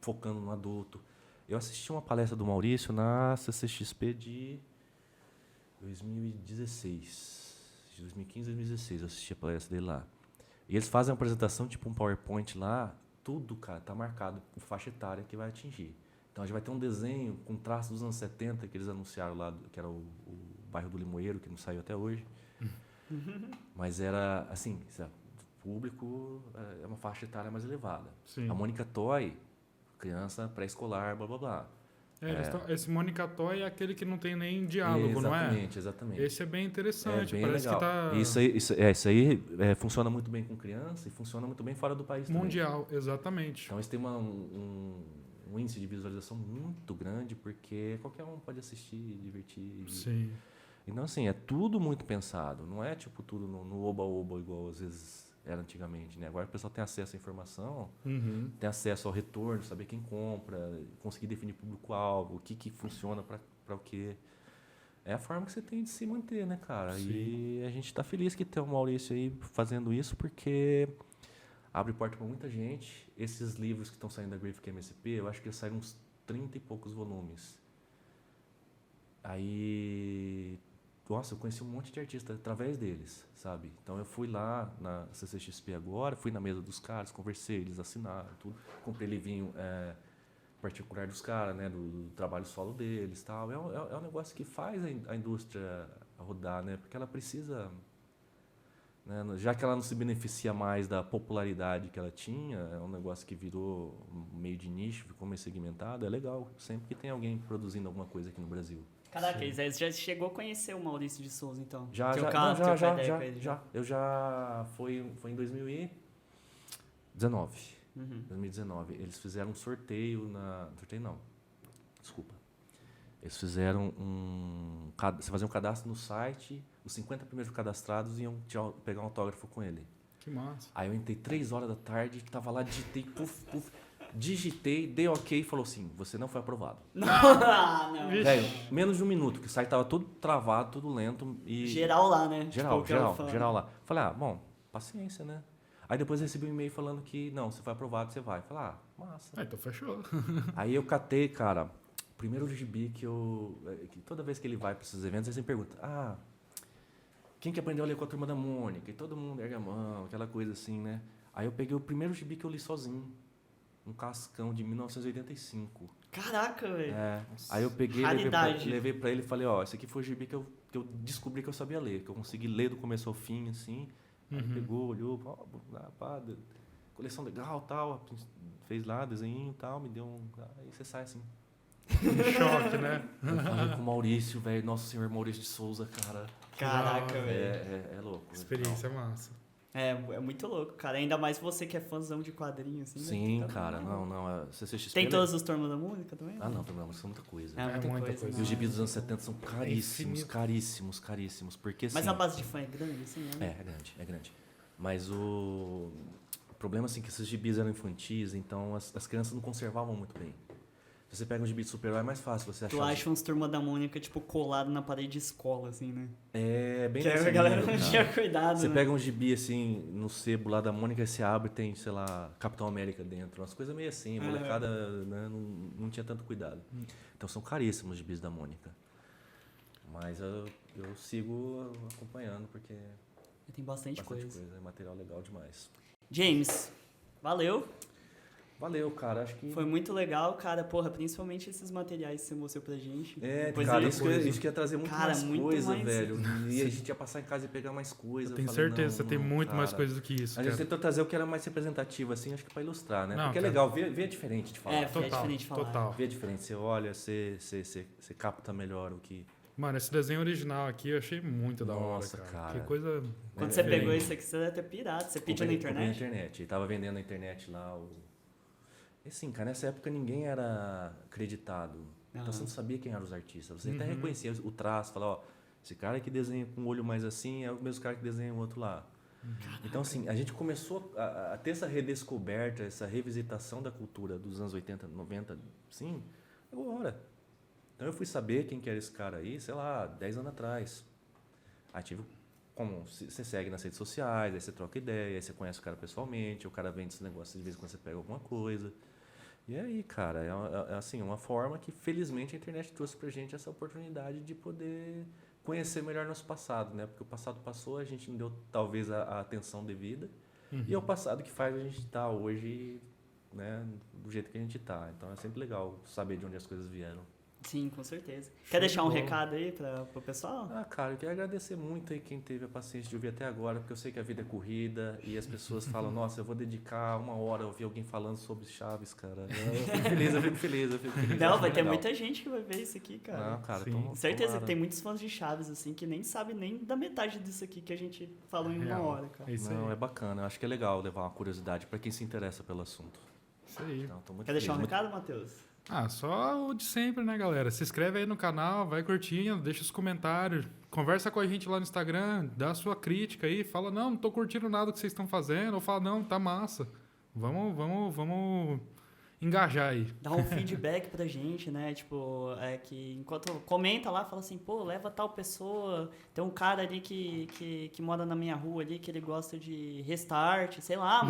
focando no adulto. Eu assisti uma palestra do Maurício na CCXP de 2016. De 2015 a 2016 eu assisti a palestra dele lá. E eles fazem uma apresentação, tipo um PowerPoint lá, tudo, cara, tá marcado com faixa etária que vai atingir. Então a gente vai ter um desenho com traços dos anos 70 que eles anunciaram lá, que era o bairro do Limoeiro, que não saiu até hoje. Mas era, assim, público é uma faixa etária mais elevada. Sim. A Mônica Toy, criança pré-escolar, blá blá blá. Esse Mônica Toy é aquele que não tem nem diálogo, não é? Exatamente. Esse é bem interessante, bem parece legal. que tá Isso aí funciona muito bem com criança e funciona muito bem fora do país também. mundial, exatamente. Então, eles têm um índice de visualização muito grande, porque qualquer um pode assistir, divertir. Sim. Então, assim, é tudo muito pensado. Não é, tipo, tudo no oba-oba, igual às vezes era antigamente, né? Agora o pessoal tem acesso à informação, Uhum. tem acesso ao retorno, saber quem compra, conseguir definir público-alvo, o que funciona para o quê. É a forma que você tem de se manter, né, cara? Sim. E a gente está feliz que tem o Maurício aí fazendo isso, porque abre porta para muita gente. Esses livros que estão saindo da Graphic MSP, eu acho que eles saíram uns 30 e poucos volumes. Aí, nossa, eu conheci um monte de artistas através deles, sabe? Então eu fui lá na CCXP agora, fui na mesa dos caras, conversei, eles assinaram tudo. Comprei livrinho particular dos caras, né? Do trabalho solo deles e tal. É um negócio que faz a indústria rodar, né? Porque ela precisa... Né? Já que ela não se beneficia mais da popularidade que ela tinha, é um negócio que virou meio de nicho, ficou meio segmentado, é legal. Sempre que tem alguém produzindo alguma coisa aqui no Brasil. Caraca, você já chegou a conhecer o Maurício de Souza, então? Já. Eu já... Foi em 2019. Uhum. 2019. Eles fizeram um sorteio na... Sorteio não. Desculpa. Eles fizeram Você fazia um cadastro no site, os 50 primeiros cadastrados iam pegar um autógrafo com ele. Que massa. Aí eu entrei 3 horas da tarde, tava lá, digitei, dei ok e falou assim, você não foi aprovado. Não. Velho, menos de um minuto, que o site tava todo travado, tudo lento e... Geral lá, né? Geral Tipo, lá. Falei, bom, paciência, né? Aí depois eu recebi um e-mail falando que, não, você foi aprovado, você vai. Falei, massa. Então fechou. Aí eu catei, cara, o primeiro gibi que toda vez que ele vai para esses eventos, ele sempre pergunta, quem que aprendeu a ler com a Turma da Mônica? E todo mundo ergue a mão, aquela coisa assim, né? Aí eu peguei o primeiro gibi que eu li sozinho, um cascão de 1985. Caraca, velho. Aí eu peguei, Raridade. levei pra ele e falei, esse aqui foi o gibi que eu descobri que eu sabia ler, que eu consegui ler do começo ao fim, assim. Aí ele pegou, olhou, coleção legal, tal, fez lá, desenho e tal, me deu aí você sai assim. Um choque, né? Eu falei com o Maurício, velho, nosso senhor Maurício de Souza, cara. Caraca, velho. É louco. Experiência massa. É muito louco, cara. Ainda mais você que é fãzão de quadrinhos, assim. Sim, né? cara, não, a CCXP... Tem todas as turmas da música também? não, Turma da Música são muita coisa. É muita coisa. E os gibis dos anos 70 são caríssimos, infinito. caríssimos, porque assim... Mas a base de fã é grande, assim, né? É grande. Mas o problema, assim, que esses gibis eram infantis, então as crianças não conservavam muito bem. Se você pega um gibi de super-herói, é mais fácil você achar... Tu acha uns Turma da Mônica, tipo, colado na parede de escola, assim, né? É, bem Que nesse a galera nível, não cara. tinha cuidado, Você né? pega um gibi, assim, no sebo lá da Mônica, você abre e tem, sei lá, Capitão América dentro. Umas coisas meio assim, a molecada, né, não tinha tanto cuidado. Então são caríssimos os gibis da Mônica. Mas eu sigo acompanhando, porque... Tem bastante coisa. É material legal demais. James, valeu. Valeu, cara. Acho que... Foi muito legal, cara. Porra, principalmente esses materiais que você mostrou pra gente. Depois cara, eu- isso que ia trazer muito Cara, mais muito coisa, mais- velho. E a gente ia passar em casa e pegar mais coisa. Eu tenho falei, certeza, não, você tem muito mais cara. coisa do que isso. A gente cara. tentou trazer o que era mais representativo, assim, acho que pra ilustrar, né? Não, Porque é cara. legal, ver é diferente de falar. É diferente de falar. Total. Ver é diferente. Você olha, você capta melhor o que... Mano, esse desenho original aqui eu achei muito da hora, Nossa, cara. Que coisa... Quando É, você é pegou bem- isso aqui, você deve ter pirado. Você pediu na Comprei na internet? internet. Ele tava vendendo na internet lá o... E assim, cara, nessa época ninguém era acreditado. Então você não sabia quem eram os artistas. Você até reconhecia o traço, falava, esse cara que desenha com o olho mais assim é o mesmo cara que desenha o outro lá. Então, assim, a gente começou a ter essa redescoberta, essa revisitação da cultura dos anos 80, 90, sim, agora. Então eu fui saber quem que era esse cara aí, sei lá, 10 anos atrás. Aí tive como você segue nas redes sociais, aí você troca ideia, aí você conhece o cara pessoalmente, o cara vende esse negócio, de vez em quando você pega alguma coisa. E aí, cara, é assim, uma forma que felizmente a internet trouxe pra gente essa oportunidade de poder conhecer melhor nosso passado, né? Porque o passado passou, a gente não deu talvez a atenção devida. E é o passado que faz a gente estar hoje, né, do jeito que a gente está. Então é sempre legal saber de onde as coisas vieram. Sim, com certeza. Quer deixar um bola. recado aí pro pessoal? Ah, cara, eu quero agradecer muito aí quem teve a paciência de ouvir até agora, porque eu sei que a vida é corrida e as pessoas falam, nossa, eu vou dedicar 1 hora a ouvir alguém falando sobre Chaves, cara. Eu fico feliz. Não, Acho vai ter legal. muita gente que vai ver isso aqui, cara. Não, cara, Sim. Com certeza tomara. tem muitos fãs de Chaves, assim, que nem sabem nem da metade disso aqui que a gente falou em 1 Real. hora, cara. É isso Não, aí. é bacana. Eu acho que é legal levar uma curiosidade para quem se interessa pelo assunto. Isso aí. Então, tô muito Quer deixar um feliz, recado, Matheus? Ah, só o de sempre, né, galera? Se inscreve aí no canal, vai curtindo, deixa os comentários, conversa com a gente lá no Instagram, dá a sua crítica aí, fala, não tô curtindo nada que vocês estão fazendo, ou fala, não, tá massa. Vamos engajar aí. Dá um feedback pra gente, né? Tipo, que enquanto comenta lá, fala assim, pô, leva tal pessoa. Tem um cara ali que mora na minha rua ali, que ele gosta de restart, sei lá,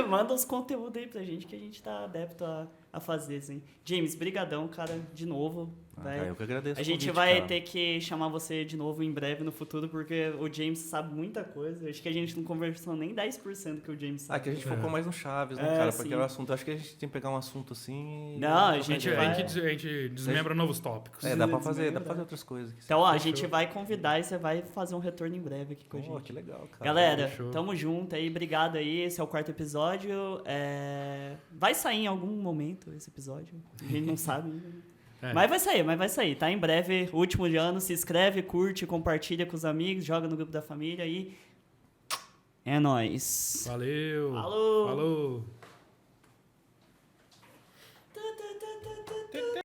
manda os conteúdos aí pra gente que a gente tá adepto a fazer, assim. James, brigadão, cara, de novo. eu que agradeço A o gente convite, vai cara. ter que chamar você de novo em breve no futuro, porque o James sabe muita coisa. Acho que a gente não conversou nem 10% que o James sabe. Que a gente focou mais no Chaves, né, É, cara? sim. Porque era o assunto. Acho que a gente tem que pegar um assunto assim. e Não, trocar a gente ideia. vai- A gente desmembra novos tópicos. Dá pra fazer Desmembrar. outras coisas. Então, ó, a Fechou. gente vai convidar e você vai fazer um retorno em breve aqui com a Pô, gente. que legal, cara. Galera, Fechou. tamo junto aí, obrigado aí. Esse é o 4º episódio. Vai sair em algum momento esse episódio. A gente não sabe ainda. É. Mas vai sair, tá? Em breve, último de ano. Se inscreve, curte, compartilha com os amigos, joga no grupo da família e. É nóis. Valeu. Falou. Falou.